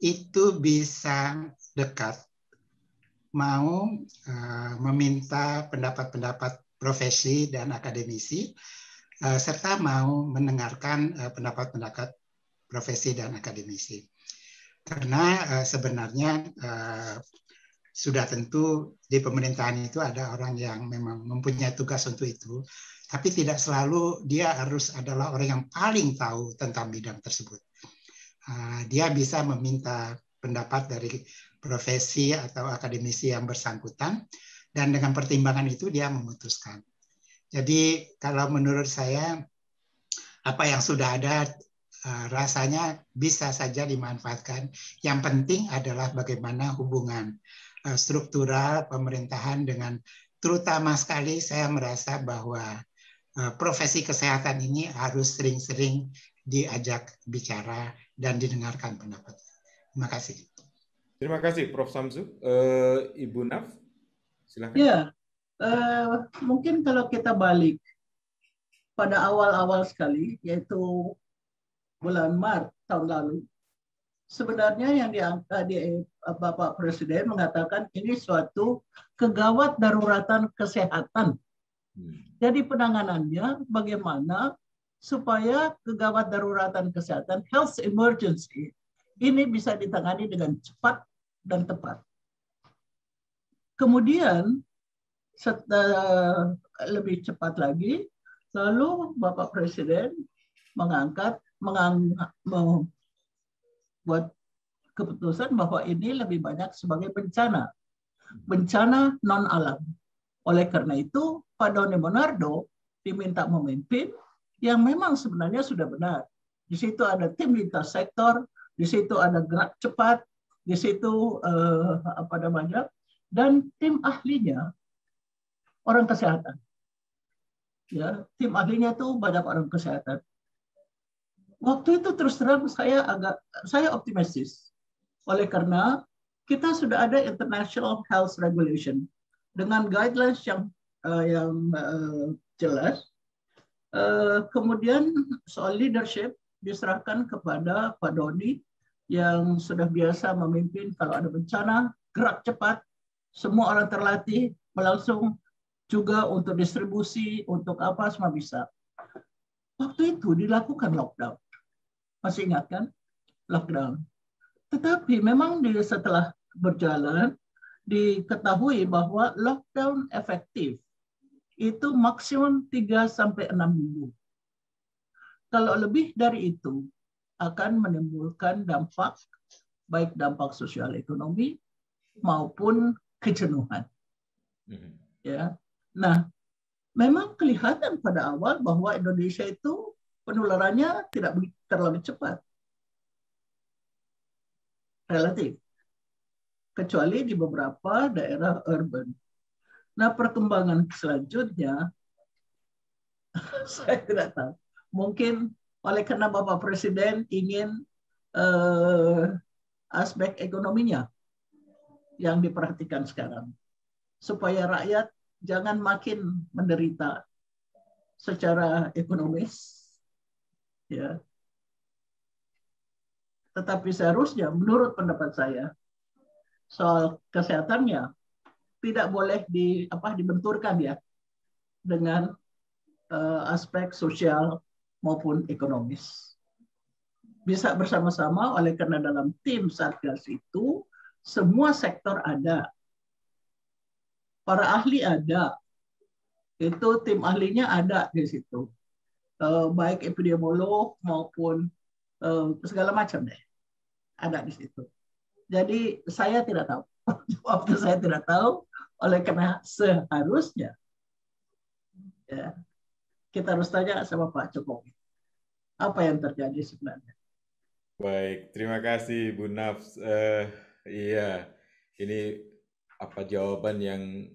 itu bisa dekat, mau meminta pendapat-pendapat profesi dan akademisi, serta mau mendengarkan pendapat-pendapat profesi dan akademisi. Karena sebenarnya sudah tentu di pemerintahan itu ada orang yang memang mempunyai tugas untuk itu, tapi tidak selalu dia harus adalah orang yang paling tahu tentang bidang tersebut. Dia bisa meminta pendapat dari profesi atau akademisi yang bersangkutan, dan dengan pertimbangan itu dia memutuskan. Jadi kalau menurut saya apa yang sudah ada rasanya bisa saja dimanfaatkan. Yang penting adalah bagaimana hubungan struktural pemerintahan dengan, terutama sekali saya merasa bahwa profesi kesehatan ini harus sering-sering diajak bicara dan didengarkan pendapat. Terima kasih. Terima kasih Prof. Samsu. Ibu Naf, silakan. Ya, mungkin kalau kita balik pada awal-awal sekali, yaitu bulan Maret tahun lalu, sebenarnya yang diangkat Bapak Presiden mengatakan ini suatu kegawat daruratan kesehatan. Jadi penanganannya bagaimana supaya kegawat daruratan kesehatan, health emergency, ini bisa ditangani dengan cepat dan tepat. Kemudian lebih cepat lagi, lalu Bapak Presiden membuat keputusan bahwa ini lebih banyak sebagai bencana non alam. Oleh karena itu, Pak Doni Monardo diminta memimpin yang memang sebenarnya sudah benar. Di situ ada tim lintas sektor, di situ ada gerak cepat, di situ dan tim ahlinya orang kesehatan. Ya, tim ahlinya itu banyak orang kesehatan. Waktu itu terus terang saya optimistis. Oleh karena kita sudah ada International Health Regulation dengan guidelines yang jelas. Kemudian soal leadership diserahkan kepada Pak Doni yang sudah biasa memimpin kalau ada bencana, gerak cepat, semua orang terlatih langsung juga untuk distribusi, untuk apa semua bisa. Waktu itu dilakukan lockdown. Masih ingat kan? Lockdown. Tetapi memang setelah berjalan, diketahui bahwa lockdown efektif itu maksimum 3-6 minggu. Kalau lebih dari itu, akan menimbulkan dampak, baik dampak sosial ekonomi maupun kejenuhan. Ya. Nah, memang kelihatan pada awal bahwa Indonesia itu penularannya tidak terlalu cepat. Relatif. Kecuali di beberapa daerah urban. Nah, perkembangan selanjutnya, saya tidak tahu. Mungkin oleh karena Bapak Presiden ingin aspek ekonominya yang diperhatikan sekarang. Supaya rakyat jangan makin menderita secara ekonomis. Ya. Tetapi seharusnya, menurut pendapat saya, soal kesehatannya tidak boleh dibenturkan ya dengan aspek sosial maupun ekonomis. Bisa bersama-sama, oleh karena dalam tim Satgas itu semua sektor ada. Para ahli ada. Itu tim ahlinya ada di situ. Baik epidemiolog maupun segala macam deh. Ada di situ. Jadi saya tidak tahu. Waktu saya tidak tahu, oleh karena seharusnya ya, kita harus tanya sama Pak Jokowi. Apa yang terjadi sebenarnya? Baik, terima kasih Bu Nafs. Iya, ini jawaban yang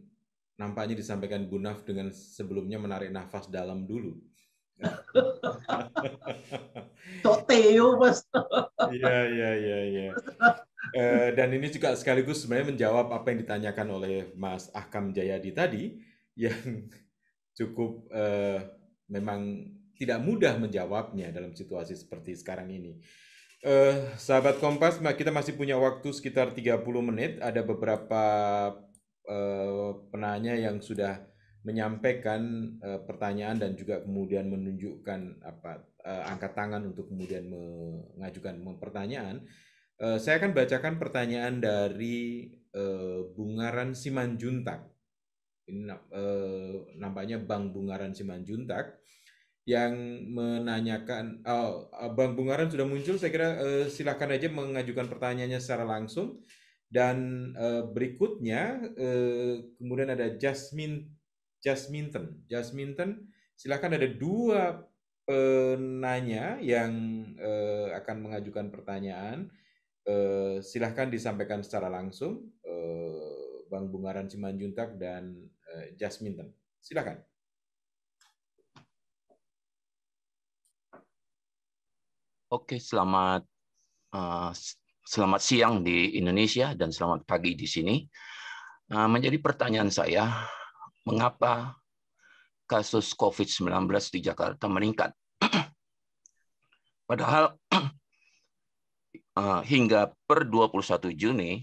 nampaknya disampaikan Bu Naf dengan sebelumnya menarik nafas dalam dulu. Teo, Mas. Iya. Dan ini juga sekaligus sebenarnya menjawab apa yang ditanyakan oleh Mas Ahkam Jayadi tadi, yang cukup memang tidak mudah menjawabnya dalam situasi seperti sekarang ini. Sahabat Kompas, kita masih punya waktu sekitar 30 menit. Ada beberapa penanya yang sudah menyampaikan pertanyaan dan juga kemudian menunjukkan angkat tangan untuk kemudian mengajukan pertanyaan. Saya akan bacakan pertanyaan dari Bungaran Simanjuntak. Ini nampaknya Bang Bungaran Simanjuntak yang menanyakan, Bang Bungaran sudah muncul, saya kira silakan aja mengajukan pertanyaannya secara langsung. Dan berikutnya kemudian ada Jasminten, silakan, ada 2 penanya yang akan mengajukan pertanyaan. Silahkan disampaikan secara langsung, Bang Bungaran Simanjuntak dan Jasminten. Silakan. Oke, selamat siang di Indonesia dan selamat pagi di sini. Menjadi pertanyaan saya, mengapa kasus COVID-19 di Jakarta meningkat? Padahal hingga per 21 Juni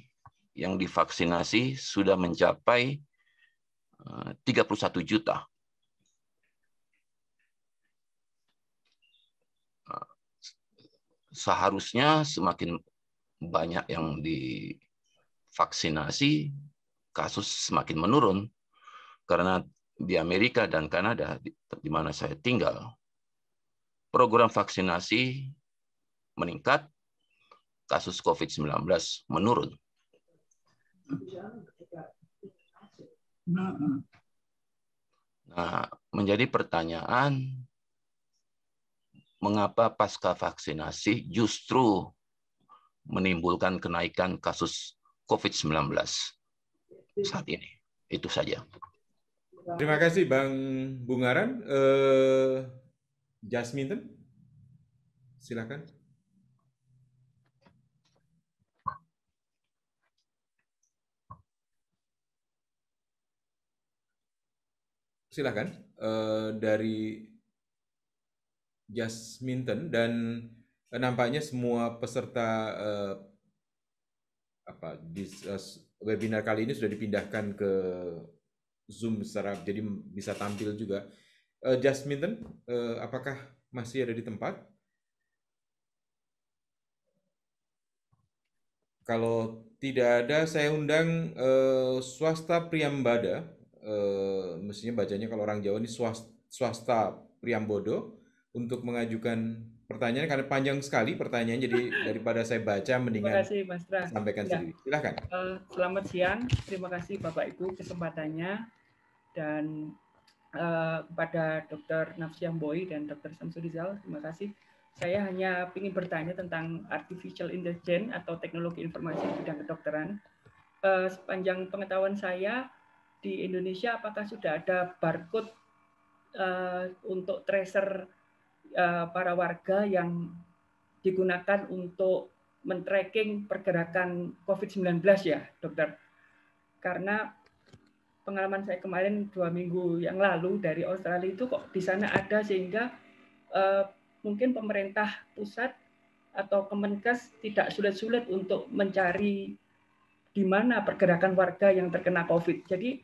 yang divaksinasi sudah mencapai 31 juta. Seharusnya semakin banyak yang divaksinasi, kasus semakin menurun. Karena di Amerika dan Kanada, di mana saya tinggal, program vaksinasi meningkat, kasus COVID-19 menurun. Nah, menjadi pertanyaan, mengapa pasca vaksinasi justru menimbulkan kenaikan kasus COVID-19 saat ini? Itu saja. Terima kasih Bang Bungaran. Jasminten, silakan. Silakan dari Jasminten, dan nampaknya semua peserta webinar kali ini sudah dipindahkan ke Zoom secara jadi bisa tampil juga. Jasmine, apakah masih ada di tempat? Kalau tidak ada, saya undang Swasta Priambada. Mestinya bacanya kalau orang Jawa ini Swasta Priambodo untuk mengajukan pertanyaan karena panjang sekali pertanyaannya, jadi daripada saya baca mendingan terima kasih Mas Tra. Sampaikan sendiri. Silakan. Selamat siang, terima kasih Bapak Ibu kesempatannya, dan kepada Dr. Nafsia Boy dan Dr. Samsuri Rizal, terima kasih. Saya hanya ingin bertanya tentang artificial intelligence atau teknologi informasi di bidang kedokteran. Sepanjang pengetahuan saya di Indonesia, apakah sudah ada barcode untuk tracer para warga yang digunakan untuk men-tracking pergerakan COVID-19 ya, dokter? Karena pengalaman saya kemarin 2 minggu yang lalu dari Australia itu kok di sana ada, sehingga mungkin pemerintah pusat atau Kemenkes tidak sulit-sulit untuk mencari di mana pergerakan warga yang terkena COVID. Jadi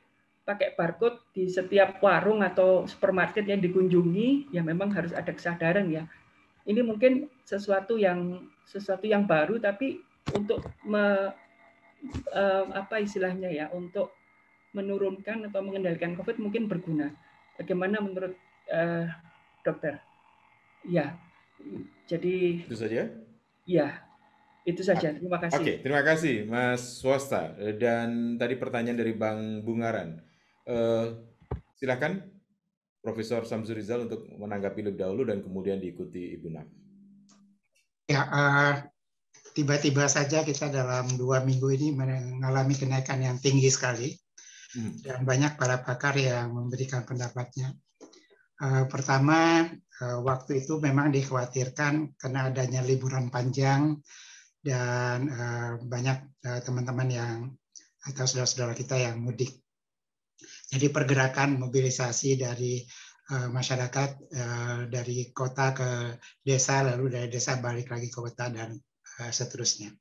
pakai barcode di setiap warung atau supermarket yang dikunjungi, ya memang harus ada kesadaran ya. Ini mungkin sesuatu yang baru, tapi untuk istilahnya ya, untuk menurunkan atau mengendalikan COVID mungkin berguna. Bagaimana menurut dokter? Ya, jadi itu saja. Ya, itu saja. Terima kasih. Oke, terima kasih Mas Swasta. Dan tadi pertanyaan dari Bang Bungaran. Silakan Profesor Samsuri Rizal untuk menanggapi lebih dahulu dan kemudian diikuti Ibu Naf. Ya, tiba-tiba saja kita dalam 2 minggu ini mengalami kenaikan yang tinggi sekali. Dan banyak para pakar yang memberikan pendapatnya. Pertama, waktu itu memang dikhawatirkan karena adanya liburan panjang dan banyak teman-teman yang atau saudara-saudara kita yang mudik. Jadi pergerakan mobilisasi dari masyarakat dari kota ke desa, lalu dari desa balik lagi ke kota dan seterusnya.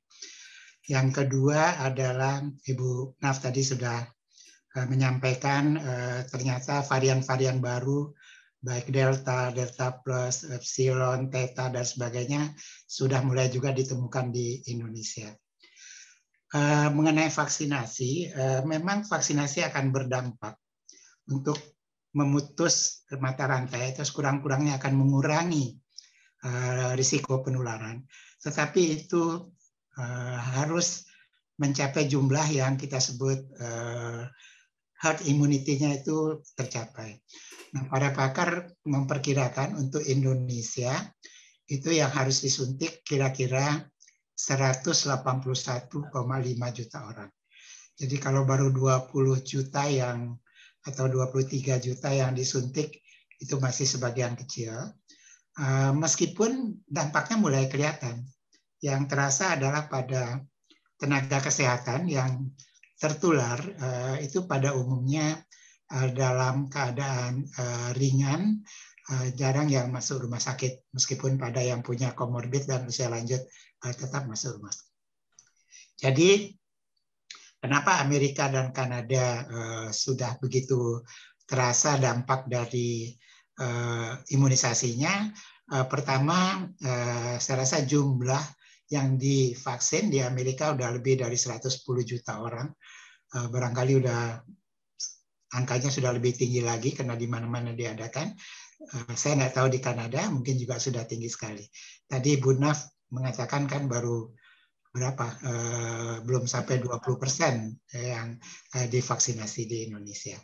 Yang kedua adalah Ibu Naf tadi sudah menyampaikan ternyata varian-varian baru baik Delta, Delta Plus, Epsilon, Theta, dan sebagainya sudah mulai juga ditemukan di Indonesia. Mengenai vaksinasi, memang vaksinasi akan berdampak untuk memutus mata rantai, atau kurang-kurangnya akan mengurangi risiko penularan. Tetapi itu harus mencapai jumlah yang kita sebut herd immunity-nya itu tercapai. Nah, para pakar memperkirakan untuk Indonesia itu yang harus disuntik kira-kira 181,5 juta orang. Jadi kalau baru 20 juta atau 23 juta yang disuntik itu masih sebagian kecil. Meskipun dampaknya mulai kelihatan. Yang terasa adalah pada tenaga kesehatan yang tertular itu pada umumnya dalam keadaan ringan, jarang yang masuk rumah sakit, meskipun pada yang punya komorbid dan usia lanjut tetap masuk rumah sakit. Jadi kenapa Amerika dan Kanada sudah begitu terasa dampak dari imunisasinya? Pertama, saya rasa jumlah yang divaksin di Amerika udah lebih dari 110 juta orang. Barangkali angkanya sudah lebih tinggi lagi karena di mana-mana diadakan. Saya nggak tahu di Kanada, mungkin juga sudah tinggi sekali. Tadi Bu Naf mengatakan kan baru berapa? Belum sampai 20% yang divaksinasi di Indonesia.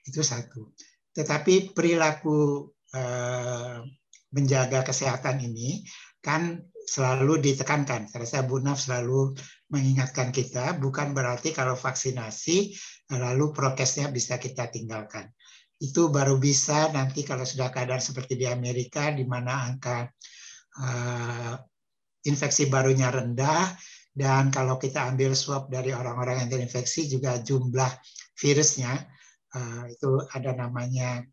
Itu satu. Tetapi perilaku menjaga kesehatan ini kan selalu ditekankan. Saya rasa Bu Naf selalu mengingatkan kita, bukan berarti kalau vaksinasi lalu prokesnya bisa kita tinggalkan. Itu baru bisa nanti kalau sudah keadaan seperti di Amerika, di mana angka infeksi barunya rendah, dan kalau kita ambil swab dari orang-orang yang terinfeksi juga jumlah virusnya itu ada namanya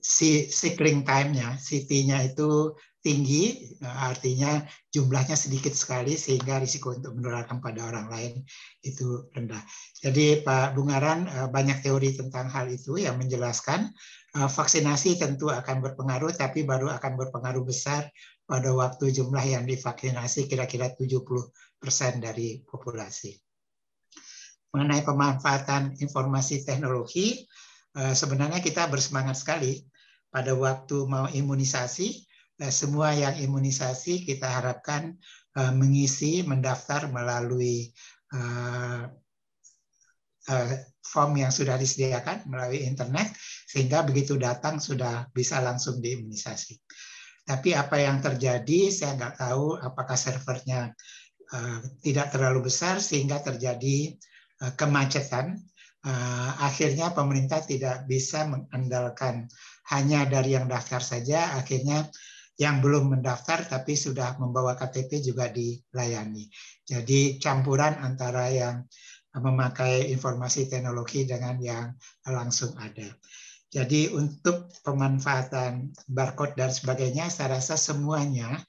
cycling time-nya, CT-nya itu tinggi, artinya jumlahnya sedikit sekali sehingga risiko untuk menularkan pada orang lain itu rendah. Jadi Pak Bungaran banyak teori tentang hal itu yang menjelaskan vaksinasi tentu akan berpengaruh, tapi baru akan berpengaruh besar pada waktu jumlah yang divaksinasi kira-kira 70% dari populasi. Mengenai pemanfaatan informasi teknologi, sebenarnya kita bersemangat sekali pada waktu mau imunisasi. Semua yang imunisasi kita harapkan mendaftar melalui form yang sudah disediakan melalui internet, sehingga begitu datang sudah bisa langsung diimunisasi. Tapi apa yang terjadi, saya nggak tahu apakah servernya tidak terlalu besar sehingga terjadi kemacetan. Akhirnya pemerintah tidak bisa mengandalkan hanya dari yang daftar saja, akhirnya yang belum mendaftar tapi sudah membawa KTP juga dilayani. Jadi campuran antara yang memakai informasi teknologi dengan yang langsung ada. Jadi untuk pemanfaatan barcode dan sebagainya, saya rasa semuanya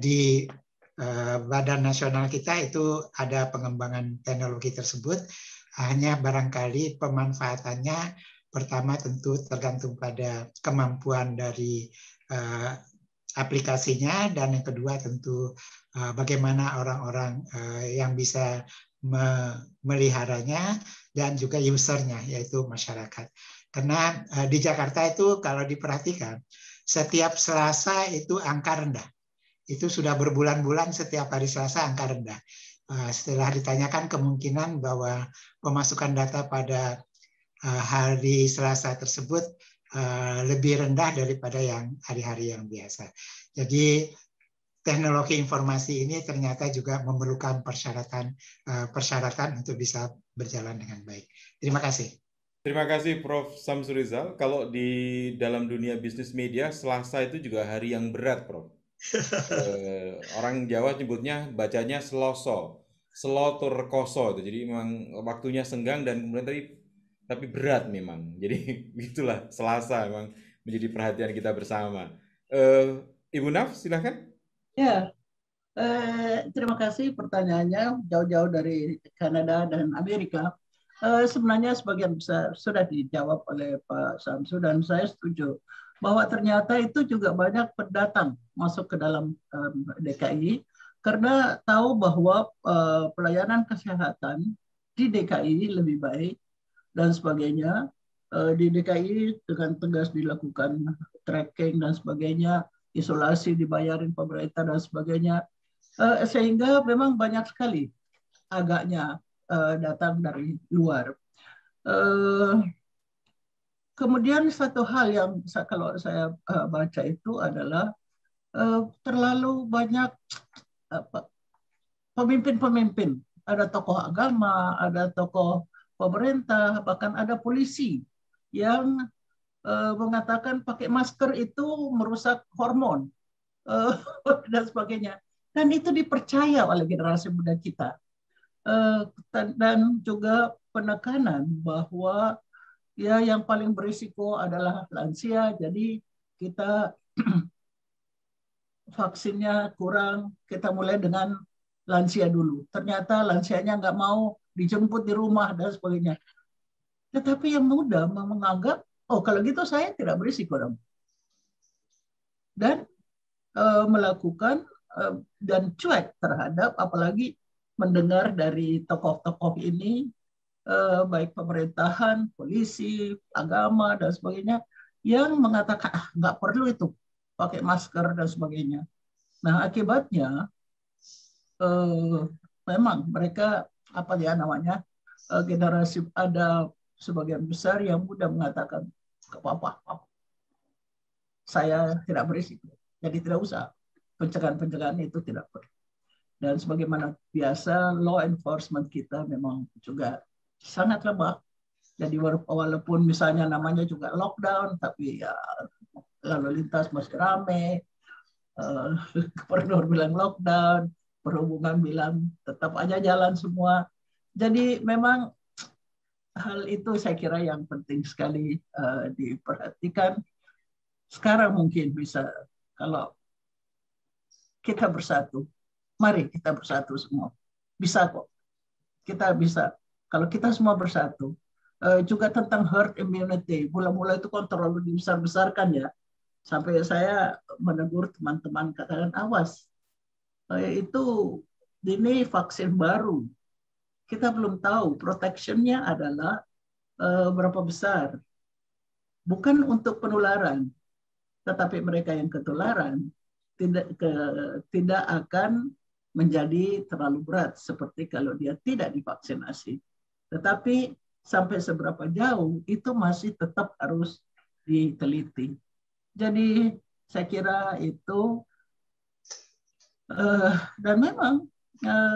di Badan Nasional kita itu ada pengembangan teknologi tersebut. Hanya barangkali pemanfaatannya pertama tentu tergantung pada kemampuan dari aplikasinya, dan yang kedua tentu bagaimana orang-orang yang bisa memeliharanya dan juga usernya, yaitu masyarakat. Karena di Jakarta itu kalau diperhatikan setiap Selasa itu angka rendah. Itu sudah berbulan-bulan setiap hari Selasa angka rendah. Setelah ditanyakan kemungkinan bahwa pemasukan data pada hari Selasa tersebut lebih rendah daripada yang hari-hari yang biasa. Jadi teknologi informasi ini ternyata juga memerlukan persyaratan untuk bisa berjalan dengan baik. Terima kasih. Terima kasih Prof. Samsurizal. Kalau di dalam dunia bisnis media, Selasa itu juga hari yang berat, Prof. Orang Jawa nyebutnya, bacanya seloso, selotur koso. Jadi memang waktunya senggang dan kemudian tapi berat memang. Jadi itulah Selasa memang menjadi perhatian kita bersama. Ibu Naf, silakan. Ya, terima kasih pertanyaannya jauh-jauh dari Kanada dan Amerika. Sebenarnya sebagian besar sudah dijawab oleh Pak Samsu dan saya setuju bahwa ternyata itu juga banyak pendatang masuk ke dalam DKI karena tahu bahwa pelayanan kesehatan di DKI lebih baik dan sebagainya. Di DKI dengan tegas dilakukan tracking dan sebagainya, isolasi dibayarin pemerintah dan sebagainya, sehingga memang banyak sekali agaknya datang dari luar. Kemudian satu hal yang kalau saya baca itu adalah terlalu banyak pemimpin-pemimpin. Ada tokoh agama, ada tokoh pemerintah, bahkan ada polisi yang mengatakan pakai masker itu merusak hormon dan sebagainya. Dan itu dipercaya oleh generasi muda kita. Dan juga penekanan bahwa ya yang paling berisiko adalah lansia, jadi kita vaksinnya kurang, kita mulai dengan lansia dulu. Ternyata lansianya nggak mau dijemput di rumah dan sebagainya. Tetapi yang muda menganggap, oh kalau gitu saya tidak berisiko dong. Dan melakukan dan cuek terhadap, apalagi mendengar dari tokoh-tokoh ini, baik pemerintahan, polisi, agama, dan sebagainya, yang mengatakan, nggak perlu itu, pakai masker, dan sebagainya. Nah, akibatnya, memang mereka, generasi, ada sebagian besar yang mudah mengatakan, nggak apa-apa, saya tidak berisiko, jadi tidak usah. Pencegahan-pencegahan itu tidak perlu. Dan sebagaimana biasa, law enforcement kita memang juga sangat lemah. Jadi walaupun misalnya namanya juga lockdown, tapi ya lalu lintas masih ramai. Gubernur bilang lockdown, perhubungan bilang tetap aja jalan semua. Jadi memang hal itu saya kira yang penting sekali diperhatikan. Sekarang mungkin bisa, kalau kita bersatu, mari kita bersatu semua. Bisa kok, kita bisa. Kalau kita semua bersatu. Juga tentang herd immunity, mula-mula itu kan terlalu dibesar-besarkan ya. Sampai saya menegur teman-teman, katakan awas, itu ini vaksin baru. Kita belum tahu protection-nya adalah berapa besar. Bukan untuk penularan, tetapi mereka yang ketularan tidak akan menjadi terlalu berat seperti kalau dia tidak divaksinasi. Tetapi sampai seberapa jauh itu masih tetap harus diteliti. Jadi saya kira itu, dan memang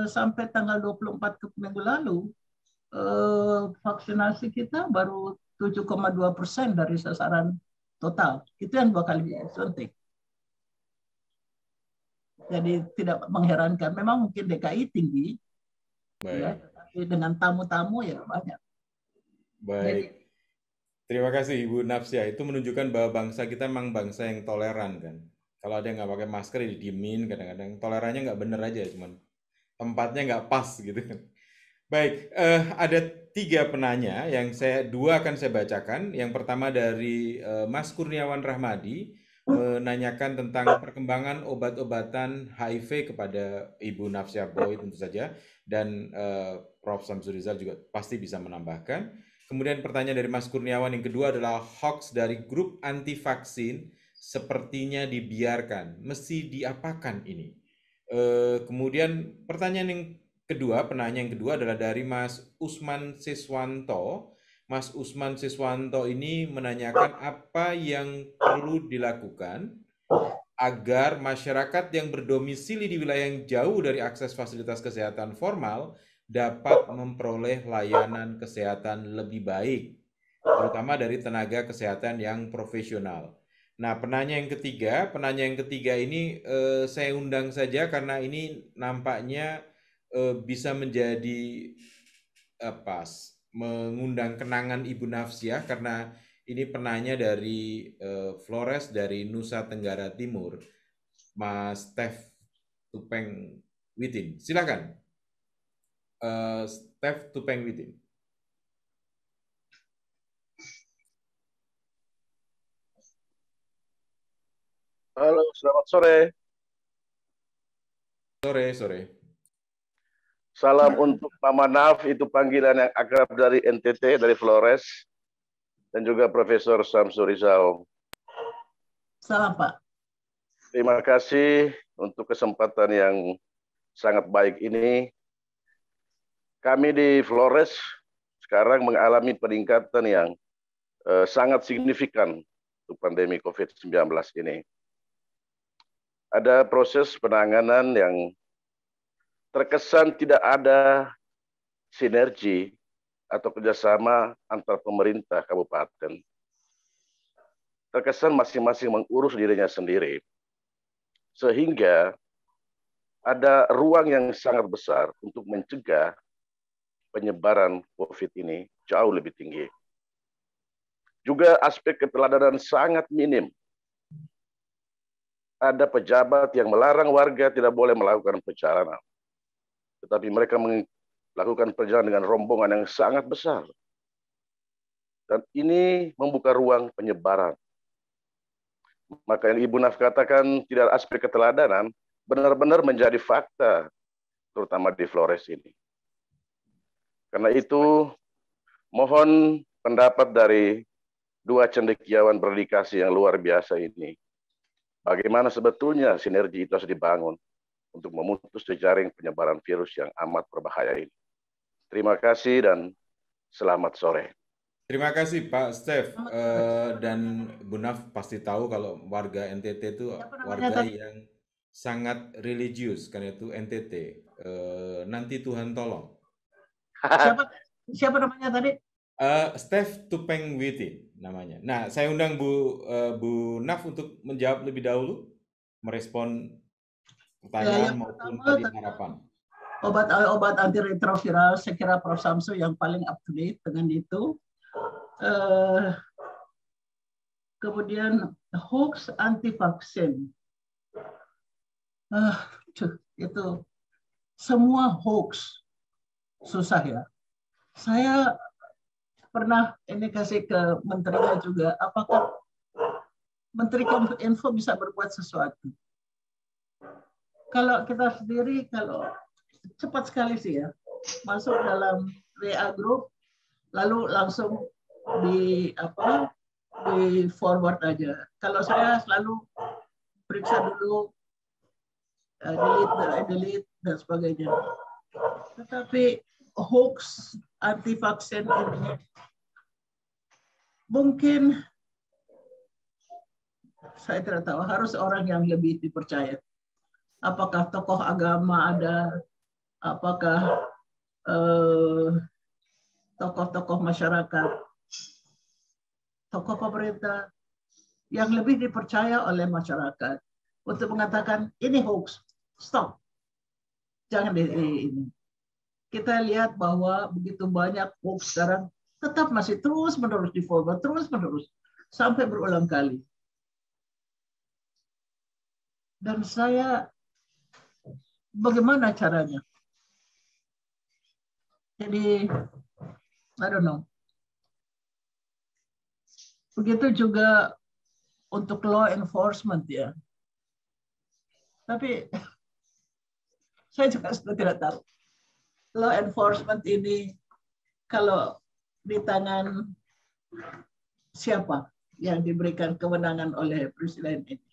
sampai tanggal 24 minggu lalu vaksinasi kita baru 7,2% dari sasaran total. Itu yang 2 kali suntik. Jadi tidak mengherankan. Memang mungkin DKI tinggi, ya, tapi dengan tamu-tamu ya banyak. Baik. Terima kasih Ibu Nafsia. Itu menunjukkan bahwa bangsa kita memang bangsa yang toleran kan. Kalau ada yang nggak pakai masker ya didiemin, kadang-kadang tolerannya nggak bener aja, cuman tempatnya nggak pas gitu kan. Baik, ada 3 penanya yang 2 akan saya bacakan. Yang pertama dari Mas Kurniawan Rahmadi menanyakan tentang perkembangan obat-obatan HIV kepada Ibu Nafsia Boy tentu saja, dan Prof. Samsurizal juga pasti bisa menambahkan. Kemudian pertanyaan dari Mas Kurniawan yang kedua adalah hoax dari grup anti vaksin sepertinya dibiarkan. Mesti diapakan ini? Kemudian pertanyaan yang kedua, penanya yang kedua adalah dari Mas Usman Siswanto. Mas Usman Siswanto ini menanyakan apa yang perlu dilakukan agar masyarakat yang berdomisili di wilayah yang jauh dari akses fasilitas kesehatan formal dapat memperoleh layanan kesehatan lebih baik, terutama dari tenaga kesehatan yang profesional. Nah, penanya yang ketiga ini saya undang saja karena ini nampaknya bisa menjadi mengundang kenangan Ibu Nafsia, karena ini penanya dari Flores dari Nusa Tenggara Timur, Mas Steph Tupeng Witin. Silakan. Steph Tupeng Witin. Halo, selamat sore. Sore. Salam untuk Mama Naf, itu panggilan yang akrab dari NTT, dari Flores, dan juga Profesor Samsurizal. Salam, Pak. Terima kasih untuk kesempatan yang sangat baik ini. Kami di Flores sekarang mengalami peningkatan yang sangat signifikan untuk pandemi COVID-19 ini. Ada proses penanganan yang terkesan tidak ada sinergi atau kerjasama antar pemerintah kabupaten. Terkesan masing-masing mengurus dirinya sendiri. Sehingga ada ruang yang sangat besar untuk mencegah penyebaran COVID ini jauh lebih tinggi. Juga aspek keteladanan sangat minim. Ada pejabat yang melarang warga tidak boleh melakukan perjalanan. Tetapi mereka melakukan perjalanan dengan rombongan yang sangat besar. Dan ini membuka ruang penyebaran. Maka yang Ibu Naf katakan tidak ada aspek keteladanan, benar-benar menjadi fakta, terutama di Flores ini. Karena itu, mohon pendapat dari 2 cendekiawan berdedikasi yang luar biasa ini. Bagaimana sebetulnya sinergi itu harus dibangun untuk memutus jejaring penyebaran virus yang amat berbahaya ini. Terima kasih dan selamat sore. Terima kasih Pak Steph. Dan Bu Naf pasti tahu kalau warga NTT itu warga yang sangat religius, karena itu NTT. Nanti Tuhan tolong. Siapa namanya tadi? Steph Tupeng Witin namanya. Nah, saya undang Bu Naf untuk menjawab lebih dahulu, merespon pertanyaan maupun tadi harapan. Obat antiretroviral, saya kira Prof. Samsu yang paling up to date dengan itu. Kemudian hoax anti-vaksin. Itu semua hoax. Susah ya. Saya pernah ini kasih ke menterinya juga, apakah Menteri Kominfo bisa berbuat sesuatu? Kalau kita sendiri, kalau cepat sekali sih ya, masuk dalam WA group, lalu langsung di forward aja. Kalau saya selalu periksa dulu, delete dan sebagainya. Tetapi hoax anti vaksin ini mungkin saya tidak tahu, harus orang yang lebih dipercaya. Apakah tokoh agama ada, apakah tokoh-tokoh masyarakat, tokoh pemerintah yang lebih dipercaya oleh masyarakat untuk mengatakan ini hoax, stop, jangan ini. Kita lihat bahwa begitu banyak hoax sekarang tetap masih terus-menerus di forward, terus-menerus sampai berulang kali. Dan saya, bagaimana caranya? Jadi, I don't know. Begitu juga untuk law enforcement ya. Tapi saya juga sudah tidak tahu. Law enforcement ini kalau di tangan siapa yang diberikan kewenangan oleh presiden ini.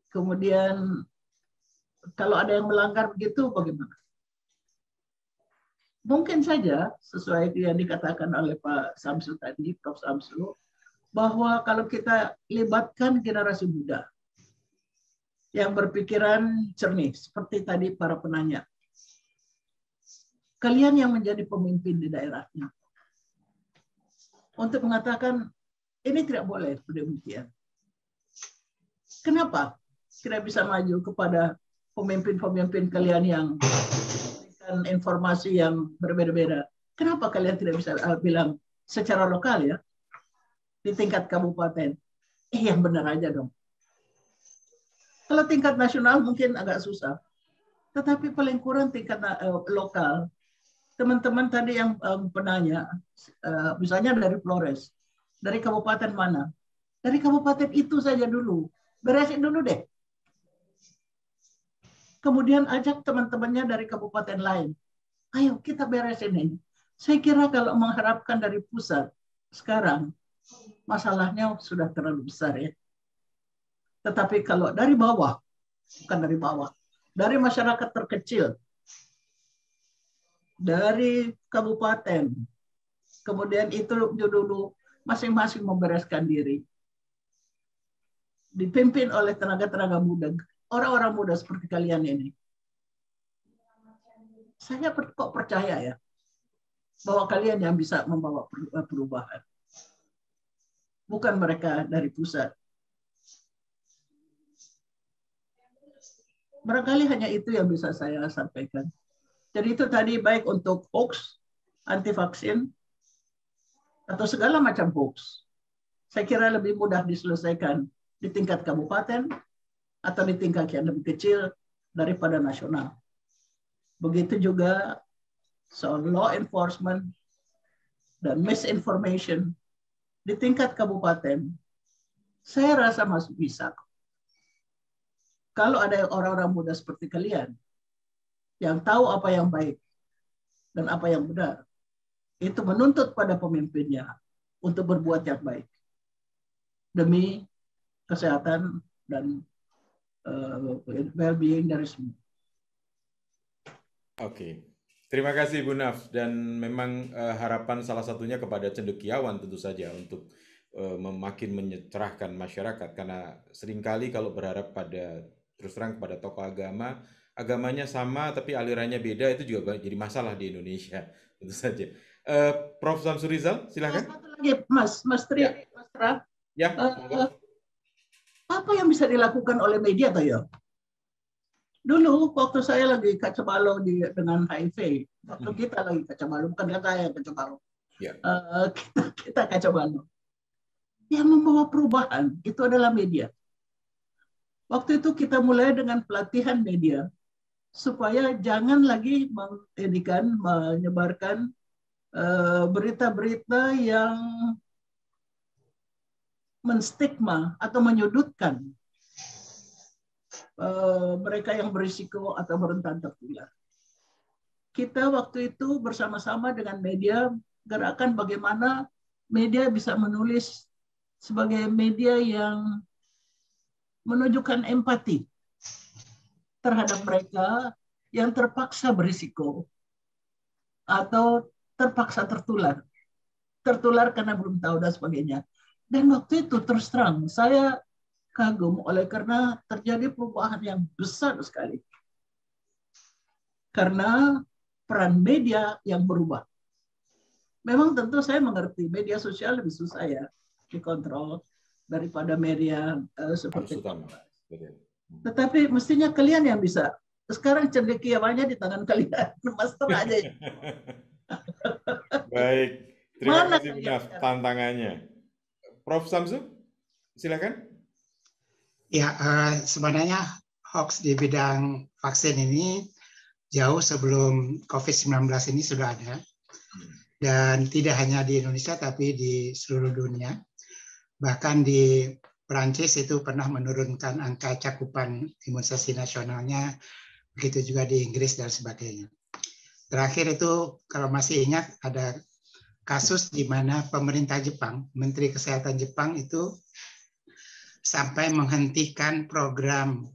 Kemudian kalau ada yang melanggar begitu bagaimana? Mungkin saja sesuai yang dikatakan oleh Pak Samsu tadi, Prof. Samsu, bahwa kalau kita libatkan generasi muda yang berpikiran jernih, seperti tadi para penanya, kalian yang menjadi pemimpin di daerahnya, untuk mengatakan ini tidak boleh demikian. Kenapa tidak bisa maju kepada pemimpin-pemimpin kalian yang memberikan informasi yang berbeda-beda? Kenapa kalian tidak bisa bilang secara lokal ya, di tingkat kabupaten? Yang benar aja dong. Kalau tingkat nasional mungkin agak susah, tetapi paling kurang tingkat lokal. Teman-teman tadi yang penanya, misalnya dari Flores, dari kabupaten mana? Dari kabupaten itu saja dulu, beresin dulu deh. Kemudian ajak teman-temannya dari kabupaten lain. Ayo kita beresin ini. Saya kira kalau mengharapkan dari pusat, sekarang masalahnya sudah terlalu besar ya. Tetapi kalau dari bawah, bukan dari bawah, dari masyarakat terkecil, dari kabupaten, kemudian itu dulu masing-masing membereskan diri. Dipimpin oleh tenaga-tenaga muda, orang-orang muda seperti kalian ini. Saya kok percaya ya, bahwa kalian yang bisa membawa perubahan. Bukan mereka dari pusat. Barangkali hanya itu yang bisa saya sampaikan. Jadi itu tadi baik untuk hoax, anti vaksin, atau segala macam hoax. Saya kira lebih mudah diselesaikan di tingkat kabupaten atau di tingkat yang lebih kecil daripada nasional. Begitu juga soal law enforcement dan misinformation di tingkat kabupaten. Saya rasa masih bisa. Kalau ada orang-orang muda seperti kalian yang tahu apa yang baik dan apa yang benar, itu menuntut pada pemimpinnya untuk berbuat yang baik demi kesehatan dan well-being dari semua. Oke, terima kasih Bu Naf, dan memang harapan salah satunya kepada cendekiawan tentu saja untuk makin mencerahkan masyarakat, karena seringkali kalau berharap pada terus terang kepada tokoh agama, agamanya sama tapi alirannya beda, itu juga jadi masalah di Indonesia tentu saja. Prof. Samsu Rizal, silakan. Satu lagi, Mas Tri, ya. Mas Tra. Ya. Apa yang bisa dilakukan oleh media toh ya? Dulu waktu saya lagi kacau balau dengan HIV, waktu kita lagi kacau balau, bukan saya yang kacau balau. Ya. Kita kacau balau. Yang membawa perubahan itu adalah media. Waktu itu kita mulai dengan pelatihan media supaya jangan lagi menyebarkan berita-berita yang menstigma atau menyudutkan mereka yang berisiko atau rentan tertular. Kita waktu itu bersama-sama dengan media gerakan bagaimana media bisa menulis sebagai media yang menunjukkan empati terhadap mereka yang terpaksa berisiko atau terpaksa tertular karena belum tahu dan sebagainya. Dan waktu itu terus terang saya kagum karena terjadi perubahan yang besar sekali. Karena peran media yang berubah. Memang tentu saya mengerti media sosial lebih susah ya dikontrol daripada media seperti tetapi mestinya kalian yang bisa. Sekarang cendekiawannya di tangan kalian. Master aja. Baik. Terima kasih Bunaf tantangannya. Prof. Samsu, silakan. Ya, sebenarnya hoax di bidang vaksin ini jauh sebelum COVID-19 ini sudah ada. Dan tidak hanya di Indonesia, tapi di seluruh dunia. Bahkan di Perancis itu pernah menurunkan angka cakupan imunisasi nasionalnya, begitu juga di Inggris dan sebagainya. Terakhir itu kalau masih ingat ada kasus di mana pemerintah Jepang, Menteri Kesehatan Jepang itu sampai menghentikan program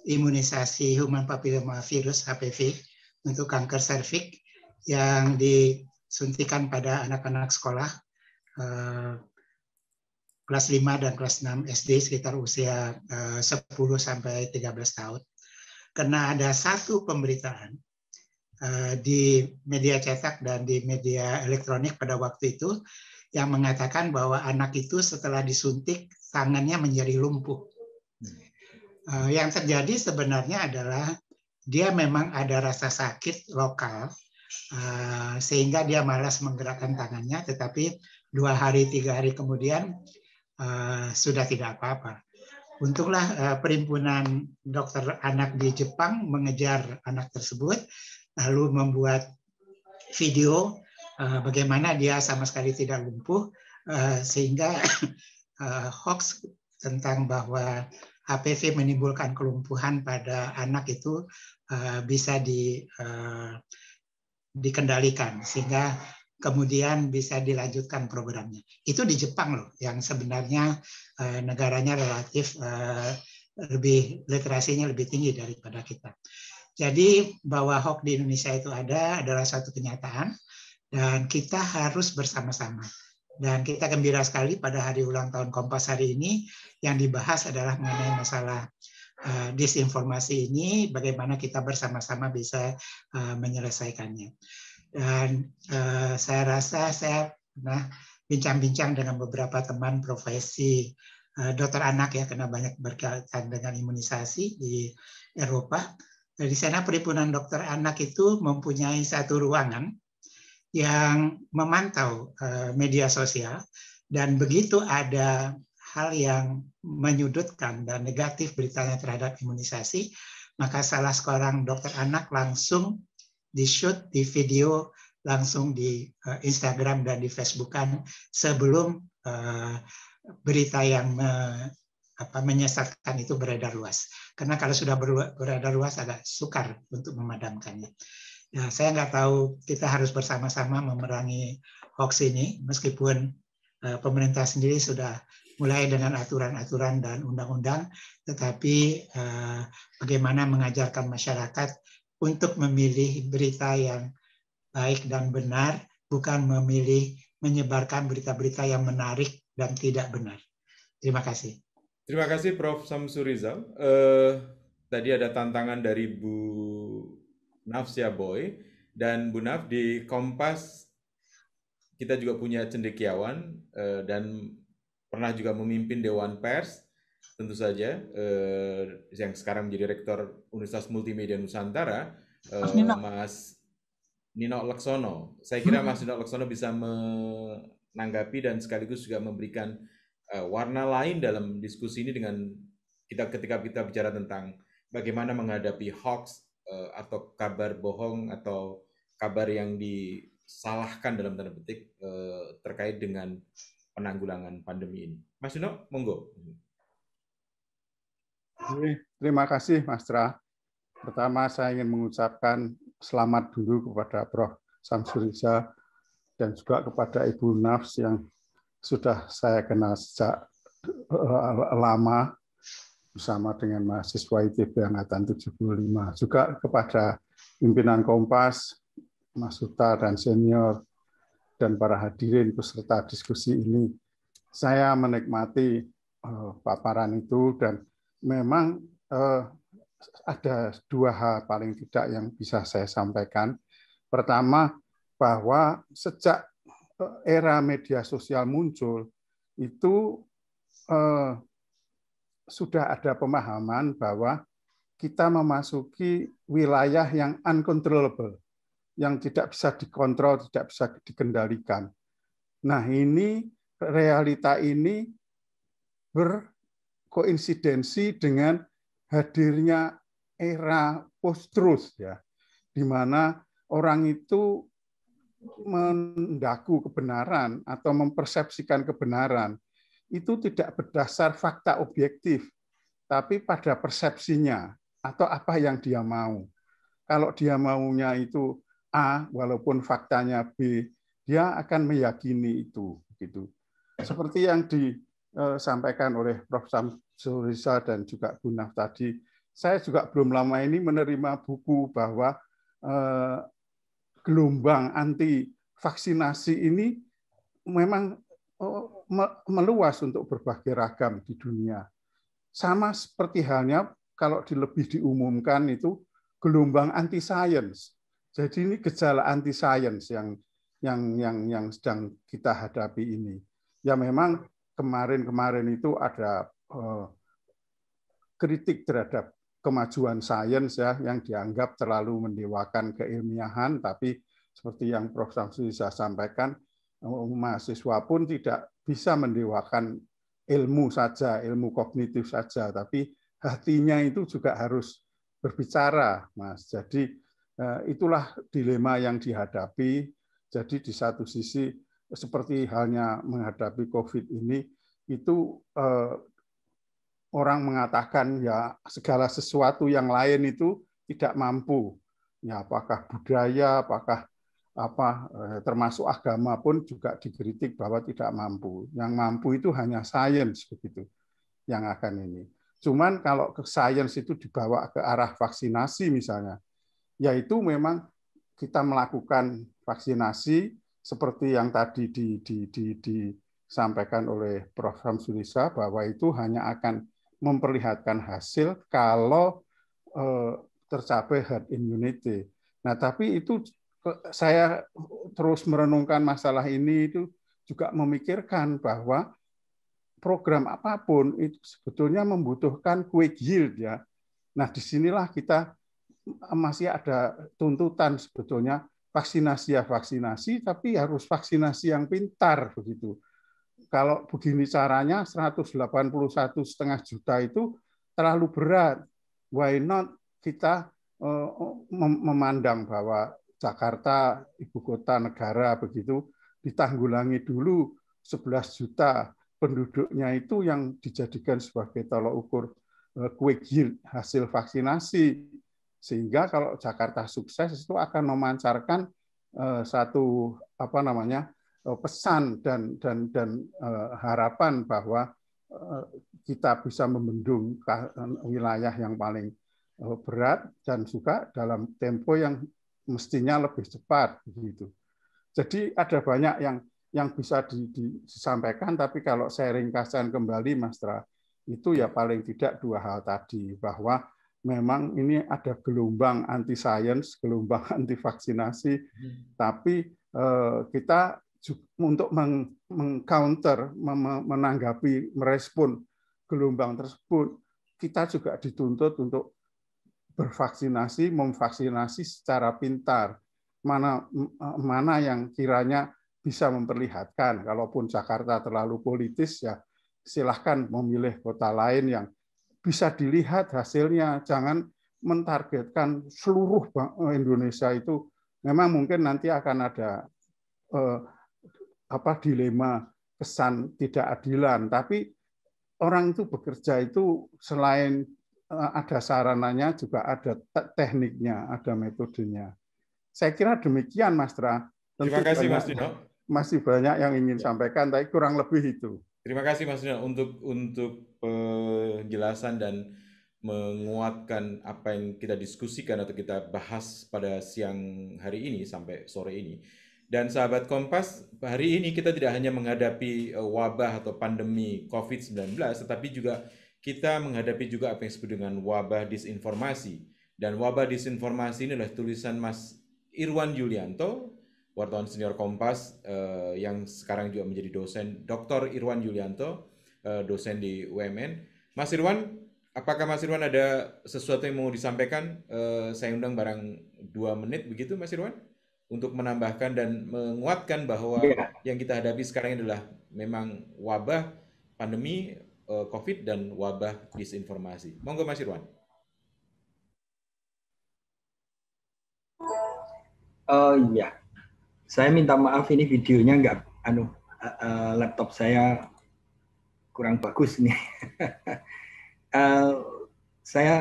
imunisasi human papilloma virus HPV untuk kanker serviks yang disuntikan pada anak-anak sekolah kelas 5 dan kelas 6 SD sekitar usia 10 sampai 13 tahun. Karena ada satu pemberitaan di media cetak dan di media elektronik pada waktu itu yang mengatakan bahwa anak itu setelah disuntik tangannya menjadi lumpuh. Yang terjadi sebenarnya adalah dia memang ada rasa sakit lokal sehingga dia malas menggerakkan tangannya, tetapi 2 hari 3 hari kemudian sudah tidak apa-apa. Untunglah Perhimpunan Dokter Anak di Jepang mengejar anak tersebut, lalu membuat video bagaimana dia sama sekali tidak lumpuh, sehingga hoax tentang bahwa HPV menimbulkan kelumpuhan pada anak itu bisa dikendalikan, sehingga kemudian bisa dilanjutkan programnya. Itu di Jepang loh, yang sebenarnya negaranya relatif lebih literasinya lebih tinggi daripada kita. Jadi bahwa hoax di Indonesia itu adalah suatu kenyataan dan kita harus bersama-sama. Dan kita gembira sekali pada hari ulang tahun Kompas hari ini yang dibahas adalah mengenai masalah disinformasi ini, bagaimana kita bersama-sama bisa menyelesaikannya. Dan saya rasa saya pernah bincang-bincang dengan beberapa teman profesi dokter anak ya, karena banyak berkaitan dengan imunisasi di Eropa. Di sana Perhimpunan Dokter Anak itu mempunyai satu ruangan yang memantau media sosial, dan begitu ada hal yang menyudutkan dan negatif beritanya terhadap imunisasi, maka salah seorang dokter anak langsung di-shoot, di video, langsung di Instagram dan di Facebook-kan sebelum berita yang menyesatkan itu beredar luas. Karena kalau sudah beredar luas agak sukar untuk memadamkannya. Nah, saya nggak tahu, kita harus bersama-sama memerangi hoax ini, meskipun pemerintah sendiri sudah mulai dengan aturan-aturan dan undang-undang, tetapi bagaimana mengajarkan masyarakat untuk memilih berita yang baik dan benar, bukan memilih menyebarkan berita-berita yang menarik dan tidak benar. Terima kasih. Terima kasih Prof. Samsu Rizal. Tadi ada tantangan dari Bu Nafsia Boy, dan Bu Naf, di Kompas kita juga punya cendekiawan dan pernah juga memimpin Dewan Pers, tentu saja yang sekarang menjadi Rektor Universitas Multimedia Nusantara, Mas Nino Laksono. Saya kira Mas Nino Laksono bisa menanggapi dan sekaligus juga memberikan warna lain dalam diskusi ini dengan ketika kita bicara tentang bagaimana menghadapi hoax atau kabar bohong atau kabar yang disalahkan dalam tanda petik terkait dengan penanggulangan pandemi ini. Mas Yuno, monggo. Terima kasih, Mas Tra. Pertama, saya ingin mengucapkan selamat dulu kepada Prof. Samsuri Rizal dan juga kepada Ibu Nafs yang sudah saya kenal sejak lama bersama dengan mahasiswa ITB Angkatan 75. Juga kepada pimpinan Kompas, Mas Suta dan senior, dan para hadirin peserta diskusi ini. Saya menikmati paparan itu dan memang ada dua hal paling tidak yang bisa saya sampaikan. Pertama, bahwa sejak era media sosial muncul, itu sudah ada pemahaman bahwa kita memasuki wilayah yang uncontrollable, yang tidak bisa dikontrol, tidak bisa dikendalikan. Nah, ini realita ini berkoinsidensi dengan hadirnya era post-truth, ya, di mana orang itu mendaku kebenaran atau mempersepsikan kebenaran itu tidak berdasar fakta objektif, tapi pada persepsinya atau apa yang dia mau. Kalau dia maunya itu A, walaupun faktanya B, dia akan meyakini itu. Gitu. Seperti yang disampaikan oleh Prof. Samsuri Rizal dan juga Bu Naf tadi, saya juga belum lama ini menerima buku bahwa gelombang anti vaksinasi ini memang meluas untuk berbagai ragam di dunia. Sama seperti halnya kalau lebih diumumkan itu gelombang anti science. Jadi ini gejala anti science yang sedang kita hadapi ini. Ya memang kemarin itu ada kritik terhadap kemajuan sains ya yang dianggap terlalu mendewakan keilmiahan, tapi seperti yang Prof. Samsuri Rizal sampaikan, mahasiswa pun tidak bisa mendewakan ilmu saja, ilmu kognitif saja, tapi hatinya itu juga harus berbicara, Mas. Jadi itulah dilema yang dihadapi. Jadi di satu sisi seperti halnya menghadapi COVID ini, itu orang mengatakan ya segala sesuatu yang lain itu tidak mampu. Ya apakah budaya, apakah termasuk agama pun juga dikritik bahwa tidak mampu. Yang mampu itu hanya sains begitu yang akan ini. Cuman kalau ke sains itu dibawa ke arah vaksinasi misalnya, yaitu memang kita melakukan vaksinasi seperti yang tadi disampaikan oleh Prof. Samsuri Rizal bahwa itu hanya akan memperlihatkan hasil kalau tercapai herd immunity. Nah, tapi itu saya terus merenungkan masalah ini itu juga memikirkan bahwa program apapun itu sebetulnya membutuhkan quick yield ya. Nah, disinilah kita masih ada tuntutan sebetulnya vaksinasi ya vaksinasi, tapi harus vaksinasi yang pintar begitu. Kalau begini caranya 181,5 juta itu terlalu berat. Why not kita memandang bahwa Jakarta, ibu kota negara begitu, ditanggulangi dulu 11 juta penduduknya itu yang dijadikan sebagai tolok ukur quick yield hasil vaksinasi. Sehingga kalau Jakarta sukses itu akan memancarkan satu pesan dan harapan bahwa kita bisa membendung wilayah yang paling berat dan juga dalam tempo yang mestinya lebih cepat begitu. Jadi ada banyak yang bisa disampaikan, tapi kalau saya ringkaskan kembali Mas Tra, itu ya paling tidak dua hal tadi, bahwa memang ini ada gelombang anti sains, gelombang anti vaksinasi, tapi kita untuk mengcounter, menanggapi, merespon gelombang tersebut, kita juga dituntut untuk bervaksinasi, memvaksinasi secara pintar. Mana yang kiranya bisa memperlihatkan, kalaupun Jakarta terlalu politis, ya silahkan memilih kota lain yang bisa dilihat hasilnya. Jangan mentargetkan seluruh Indonesia itu. Memang mungkin nanti akan ada dilema kesan tidak adilan, tapi orang itu bekerja itu selain ada sarananya juga ada tekniknya, ada metodenya. Saya kira demikian, Mas Tra. Terima kasih, Mas Dino. Masih banyak yang ingin sampaikan, tapi kurang lebih itu. Terima kasih, Mas Dino, untuk penjelasan dan menguatkan apa yang kita diskusikan atau kita bahas pada siang hari ini sampai sore ini. Dan sahabat Kompas, hari ini kita tidak hanya menghadapi wabah atau pandemi COVID-19, tetapi juga kita menghadapi juga apa yang disebut dengan wabah disinformasi. Dan wabah disinformasi ini adalah tulisan Mas Irwan Yulianto, wartawan senior Kompas yang sekarang juga menjadi dosen, Dr. Irwan Yulianto, dosen di UMN. Mas Irwan, apakah Mas Irwan ada sesuatu yang mau disampaikan? Saya undang barang 2 menit begitu, Mas Irwan, untuk menambahkan dan menguatkan bahwa yang kita hadapi sekarang adalah memang wabah pandemi COVID dan wabah disinformasi. Monggo Mas Irwan. Iya, saya minta maaf ini videonya nggak, laptop saya kurang bagus nih. Saya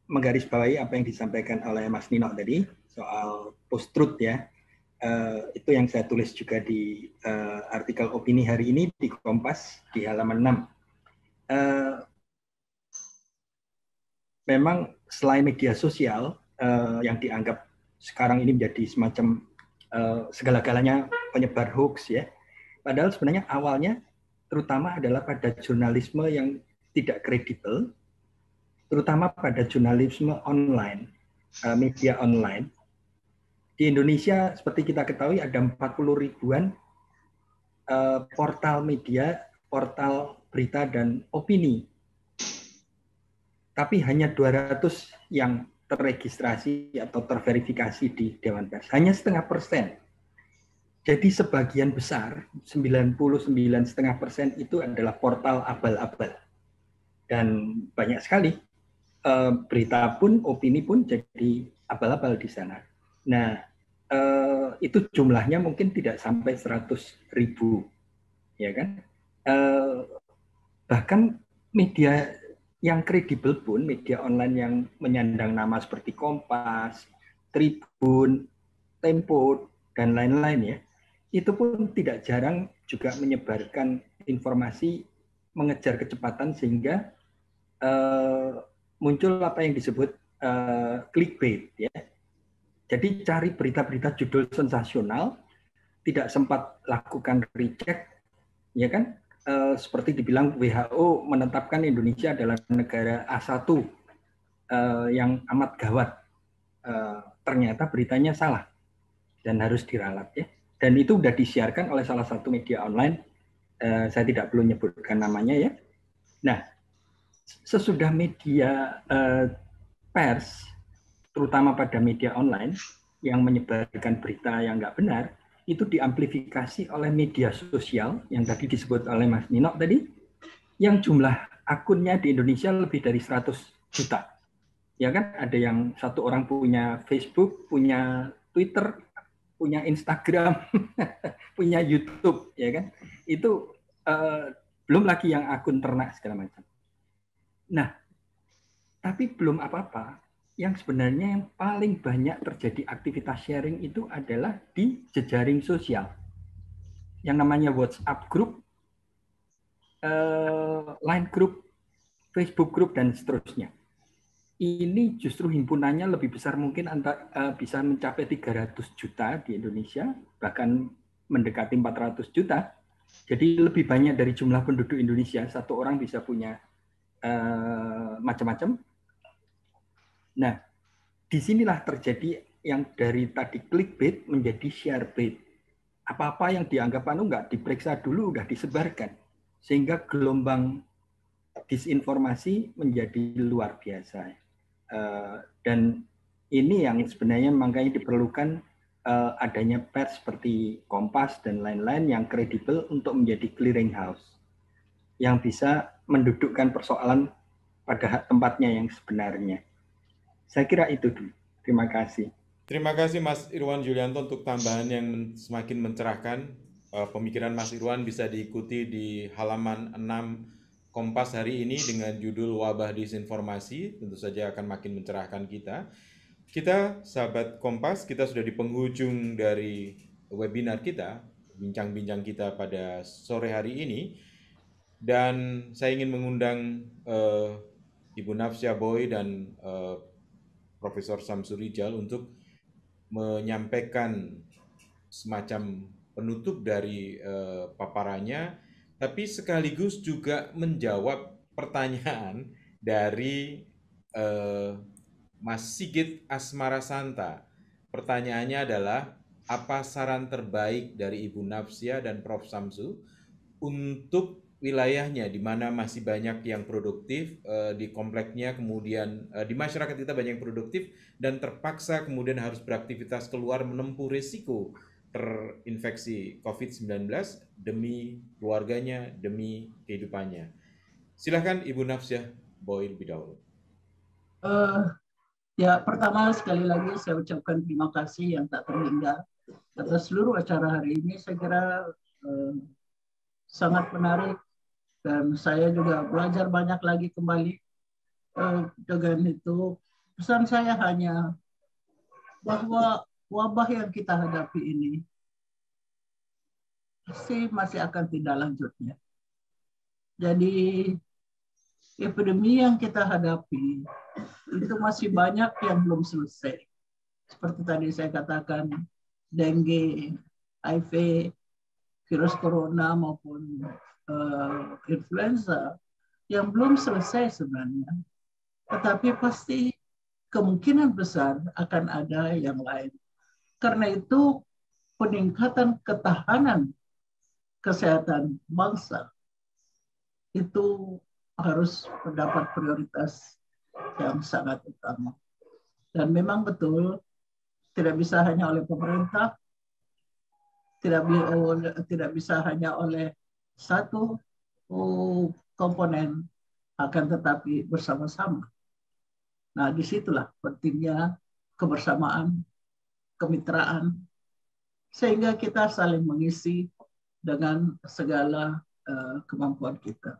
menggarisbawahi apa yang disampaikan oleh Mas Nino tadi soal post-truth ya. Itu yang saya tulis juga di artikel opini hari ini di Kompas di halaman 6. Memang selain media sosial yang dianggap sekarang ini menjadi semacam segala-galanya penyebar hoax ya. Padahal sebenarnya awalnya terutama adalah pada jurnalisme yang tidak kredibel, terutama pada jurnalisme online, media online. Di Indonesia seperti kita ketahui ada 40 ribuan portal media, portal berita dan opini. Tapi hanya 200 yang terregistrasi atau terverifikasi di Dewan Pers. Hanya 0,5%. Jadi sebagian besar, 99,5% itu adalah portal abal-abal. Dan banyak sekali berita pun, opini pun jadi abal-abal di sana. Nah, itu jumlahnya mungkin tidak sampai 100.000, ya kan? Bahkan media yang kredibel pun, media online yang menyandang nama seperti Kompas, Tribun, Tempo, dan lain-lain ya, itu pun tidak jarang juga menyebarkan informasi mengejar kecepatan sehingga muncul apa yang disebut clickbait ya. Jadi cari berita-berita judul sensasional, tidak sempat lakukan recheck, ya kan? Seperti dibilang WHO menetapkan Indonesia adalah negara A1 yang amat gawat. Ternyata beritanya salah dan harus diralat ya. Dan itu sudah disiarkan oleh salah satu media online. Saya tidak perlu menyebutkan namanya ya. Nah, sesudah media pers, terutama pada media online yang menyebarkan berita yang nggak benar, itu diamplifikasi oleh media sosial yang tadi disebut oleh Mas Nino tadi, yang jumlah akunnya di Indonesia lebih dari 100 juta. Ya kan, ada yang satu orang punya Facebook, punya Twitter, punya Instagram, punya YouTube, ya kan. Itu belum lagi yang akun ternak segala macam. Nah, tapi belum apa-apa. Yang sebenarnya yang paling banyak terjadi aktivitas sharing itu adalah di jejaring sosial. Yang namanya WhatsApp group, Line group, Facebook group, dan seterusnya. Ini justru himpunannya lebih besar, mungkin bisa mencapai 300 juta di Indonesia, bahkan mendekati 400 juta. Jadi lebih banyak dari jumlah penduduk Indonesia, satu orang bisa punya macam-macam. Nah, disinilah terjadi yang dari tadi clickbait menjadi sharebait. Apa-apa yang dianggap nggak diperiksa dulu, udah disebarkan. Sehingga gelombang disinformasi menjadi luar biasa. Dan ini yang sebenarnya makanya diperlukan adanya pers seperti Kompas dan lain-lain yang kredibel untuk menjadi clearing house. yang bisa mendudukkan persoalan pada tempatnya yang sebenarnya. Saya kira itu dulu. Terima kasih. Terima kasih Mas Irwan Julianto untuk tambahan yang semakin mencerahkan. Pemikiran Mas Irwan bisa diikuti di halaman 6 Kompas hari ini dengan judul Wabah Disinformasi. Tentu saja akan makin mencerahkan kita. Kita, sahabat Kompas, kita sudah di penghujung dari webinar kita, bincang-bincang kita pada sore hari ini. Dan saya ingin mengundang Ibu Nafsia Boy dan Profesor Samsu Rijal untuk menyampaikan semacam penutup dari paparannya, tapi sekaligus juga menjawab pertanyaan dari Mas Sigit Asmarasanta. Pertanyaannya adalah, apa saran terbaik dari Ibu Nafsia dan Prof. Samsu untuk wilayahnya di mana masih banyak yang produktif di kompleknya, kemudian di masyarakat kita banyak yang produktif dan terpaksa kemudian harus beraktivitas keluar menempuh risiko terinfeksi COVID-19 demi keluarganya, demi kehidupannya. Silakan Ibu Nafsia Boy lebih dahulu. Ya, pertama sekali lagi saya ucapkan terima kasih yang tak terhingga atas seluruh acara hari ini. Saya kira sangat menarik. Dan saya juga belajar banyak lagi kembali dengan itu. Pesan saya hanya bahwa wabah yang kita hadapi ini pasti masih akan tindak lanjutnya. Jadi epidemi yang kita hadapi itu masih banyak yang belum selesai. Seperti tadi saya katakan, dengue, HIV, virus corona maupun influenza yang belum selesai sebenarnya, tetapi pasti kemungkinan besar akan ada yang lain. Karena itu peningkatan ketahanan kesehatan bangsa itu harus mendapat prioritas yang sangat utama. Dan memang betul tidak bisa hanya oleh pemerintah, tidak bisa hanya oleh satu komponen, akan tetapi bersama-sama. Nah, disitulah pentingnya kebersamaan, kemitraan, sehingga kita saling mengisi dengan segala kemampuan kita.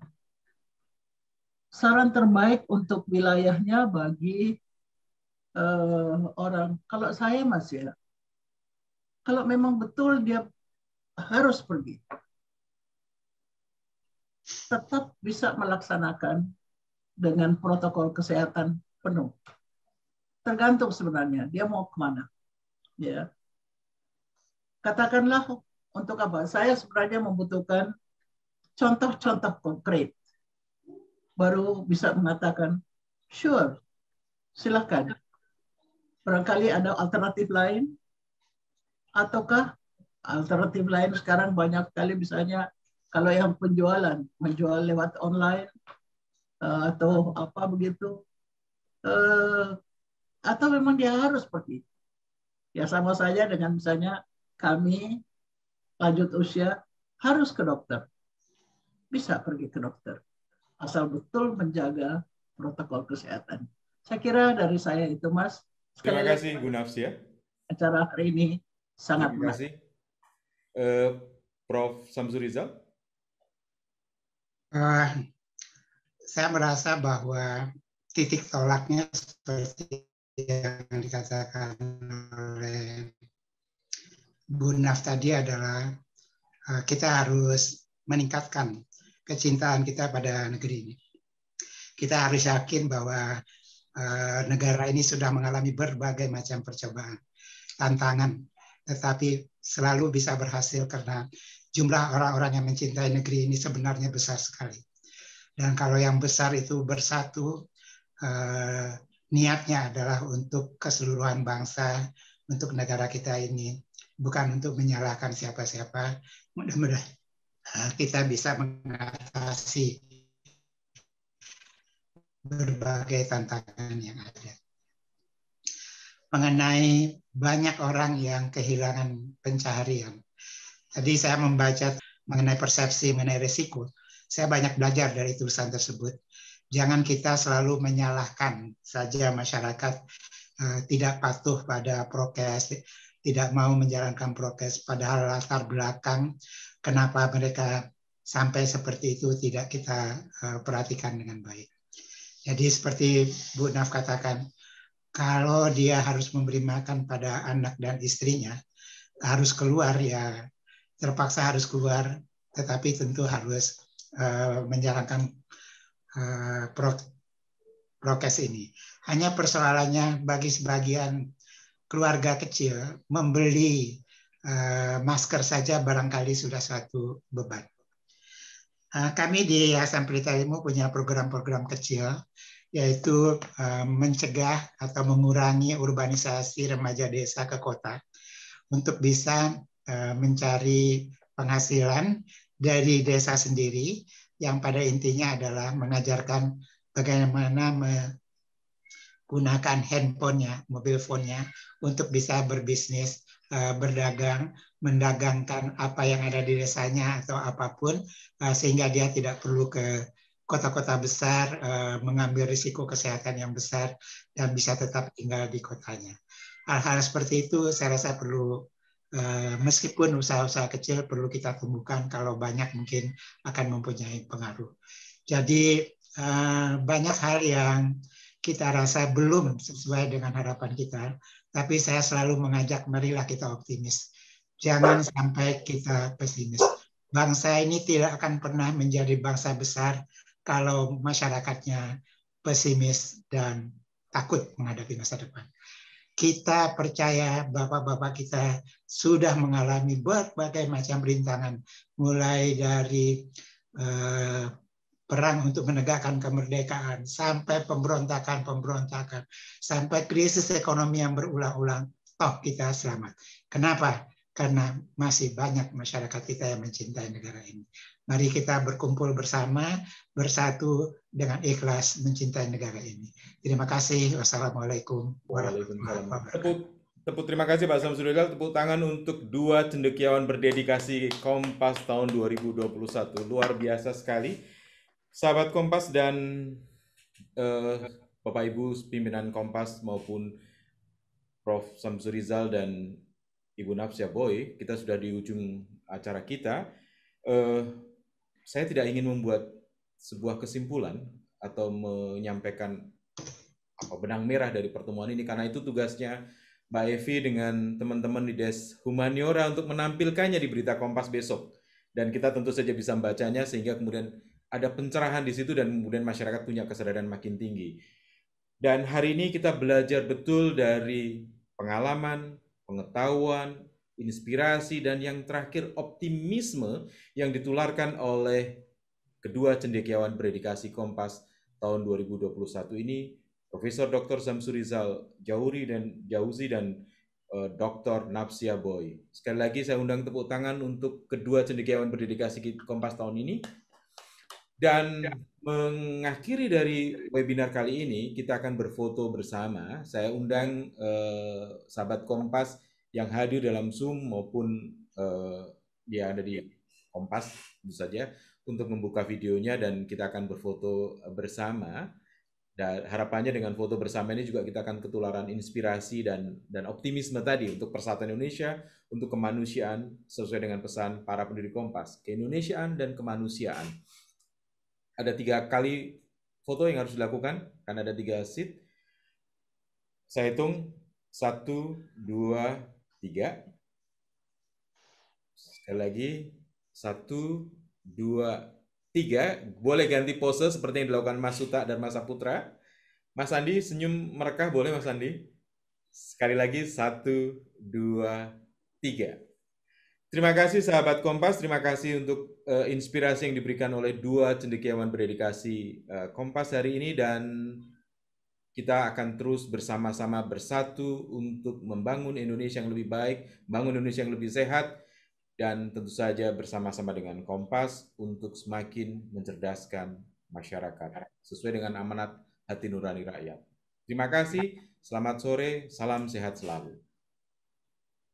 Saran terbaik untuk wilayahnya bagi orang, kalau saya Mas ya, kalau memang betul dia harus pergi, tetap bisa melaksanakan dengan protokol kesehatan penuh. Tergantung sebenarnya dia mau kemana. Ya. Katakanlah untuk apa? Saya sebenarnya membutuhkan contoh-contoh konkret. Baru bisa mengatakan, sure, silakan. Barangkali ada alternatif lain, ataukah alternatif lain sekarang banyak sekali, misalnya kalau yang penjualan, menjual lewat online atau apa begitu, atau memang dia harus pergi. Ya sama saja dengan misalnya kami lanjut usia harus ke dokter. Bisa pergi ke dokter. Asal betul menjaga protokol kesehatan. Saya kira dari saya itu Mas. Terima kasih Bu Nafsia. Acara hari ini sangat menarik. Terima kasih. Prof. Samsu Rijal. Saya merasa bahwa titik tolaknya seperti yang dikatakan oleh Bu Naf tadi adalah kita harus meningkatkan kecintaan kita pada negeri ini. Kita harus yakin bahwa negara ini sudah mengalami berbagai macam percobaan, tantangan, tetapi selalu bisa berhasil karena jumlah orang-orang yang mencintai negeri ini sebenarnya besar sekali. Dan kalau yang besar itu bersatu, niatnya adalah untuk keseluruhan bangsa, untuk negara kita ini, bukan untuk menyalahkan siapa-siapa. Mudah-mudahan kita bisa mengatasi berbagai tantangan yang ada. Mengenai banyak orang yang kehilangan pencaharian. Tadi saya membaca mengenai persepsi, mengenai risiko. saya banyak belajar dari tulisan tersebut. Jangan kita selalu menyalahkan saja masyarakat tidak patuh pada prokes, tidak mau menjalankan prokes, padahal latar belakang kenapa mereka sampai seperti itu tidak kita perhatikan dengan baik. Jadi seperti Bu Naf katakan, kalau dia harus memberi makan pada anak dan istrinya, harus keluar ya terpaksa harus keluar, tetapi tentu harus menjalankan prokes ini. Hanya persoalannya bagi sebagian keluarga kecil membeli masker saja barangkali sudah suatu beban. Kami di Yayasan Pelita Ilmu punya program-program kecil, yaitu mencegah atau mengurangi urbanisasi remaja desa ke kota untuk bisa mencari penghasilan dari desa sendiri, yang pada intinya adalah mengajarkan bagaimana menggunakan handphonenya, mobil phone-nya untuk bisa berbisnis, berdagang, mendagangkan apa yang ada di desanya atau apapun, sehingga dia tidak perlu ke kota-kota besar, mengambil risiko kesehatan yang besar, dan bisa tetap tinggal di kotanya. Hal-hal seperti itu saya rasa perlu, meskipun usaha-usaha kecil perlu kita tumbuhkan, kalau banyak mungkin akan mempunyai pengaruh. Jadi banyak hal yang kita rasa belum sesuai dengan harapan kita, tapi saya selalu mengajak marilah kita optimis. Jangan sampai kita pesimis. Bangsa ini tidak akan pernah menjadi bangsa besar kalau masyarakatnya pesimis dan takut menghadapi masa depan. Kita percaya bapak-bapak kita sudah mengalami berbagai macam rintangan, mulai dari perang untuk menegakkan kemerdekaan, sampai pemberontakan, sampai krisis ekonomi yang berulang-ulang. Toh kita selamat. Kenapa? Karena masih banyak masyarakat kita yang mencintai negara ini. Mari kita berkumpul bersama, bersatu dengan ikhlas mencintai negara ini. Terima kasih. Wassalamualaikum warahmatullahi wabarakatuh. Tepuk terima kasih Pak Samsudizal. Tepuk tangan untuk dua cendekiawan berdedikasi Kompas tahun 2021. Luar biasa sekali. Sahabat Kompas dan Bapak Ibu pimpinan Kompas maupun Prof. Samsudizal dan Ibu Nafsia Boy, kita sudah di ujung acara kita. Saya tidak ingin membuat sebuah kesimpulan atau menyampaikan benang merah dari pertemuan ini, karena itu tugasnya Mbak Evi dengan teman-teman di Des Humaniora untuk menampilkannya di Berita Kompas besok. Dan kita tentu saja bisa membacanya sehingga kemudian ada pencerahan di situ dan kemudian masyarakat punya kesadaran makin tinggi. Dan hari ini kita belajar betul dari pengalaman, pengetahuan, inspirasi, dan yang terakhir optimisme yang ditularkan oleh kedua cendekiawan berdedikasi Kompas tahun 2021 ini, Profesor Dr. Samsudizal Jauzi dan Dr. Nafsia Boy. Sekali lagi saya undang tepuk tangan untuk kedua cendekiawan berdedikasi Kompas tahun ini. Dan mengakhiri dari webinar kali ini, kita akan berfoto bersama. Saya undang sahabat Kompas yang hadir dalam Zoom maupun dia ada di Kompas, tentu saja, untuk membuka videonya dan kita akan berfoto bersama. Dan harapannya dengan foto bersama ini juga kita akan ketularan inspirasi dan optimisme tadi untuk persatuan Indonesia, untuk kemanusiaan sesuai dengan pesan para pendiri Kompas, keindonesiaan dan kemanusiaan. Ada 3 kali foto yang harus dilakukan, karena ada 3 seat. Saya hitung 1, 2, 3. Sekali lagi 1, 2, 3. Boleh ganti pose seperti yang dilakukan Mas Suta dan Mas Saputra. Mas Andi senyum merekah, boleh Mas Andi? Sekali lagi 1, 2, 3. Terima kasih sahabat Kompas, terima kasih untuk inspirasi yang diberikan oleh dua cendekiawan berdedikasi Kompas hari ini, dan kita akan terus bersama-sama bersatu untuk membangun Indonesia yang lebih baik, membangun Indonesia yang lebih sehat, dan tentu saja bersama-sama dengan Kompas untuk semakin mencerdaskan masyarakat sesuai dengan amanat hati nurani rakyat. Terima kasih, selamat sore, salam sehat selalu.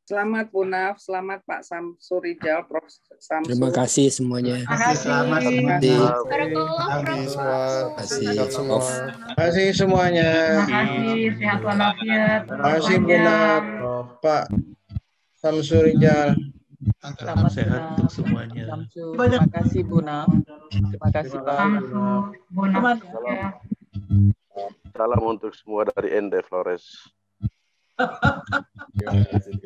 Selamat Bu Naf, selamat Pak Samsu Rijal, Prof. Samsu. Terima kasih semuanya. Terima kasih. Selamat semuanya. Terima kasih semuanya. Terima kasih, sehat walafiat. Terima kasih Bu Naf, Pak Samsu Rijal. Selamat sehat untuk semuanya. Terima kasih Bu Naf. Terima kasih Pak. Bu Naf. Salam untuk semua dari Ende Flores. Terima kasih.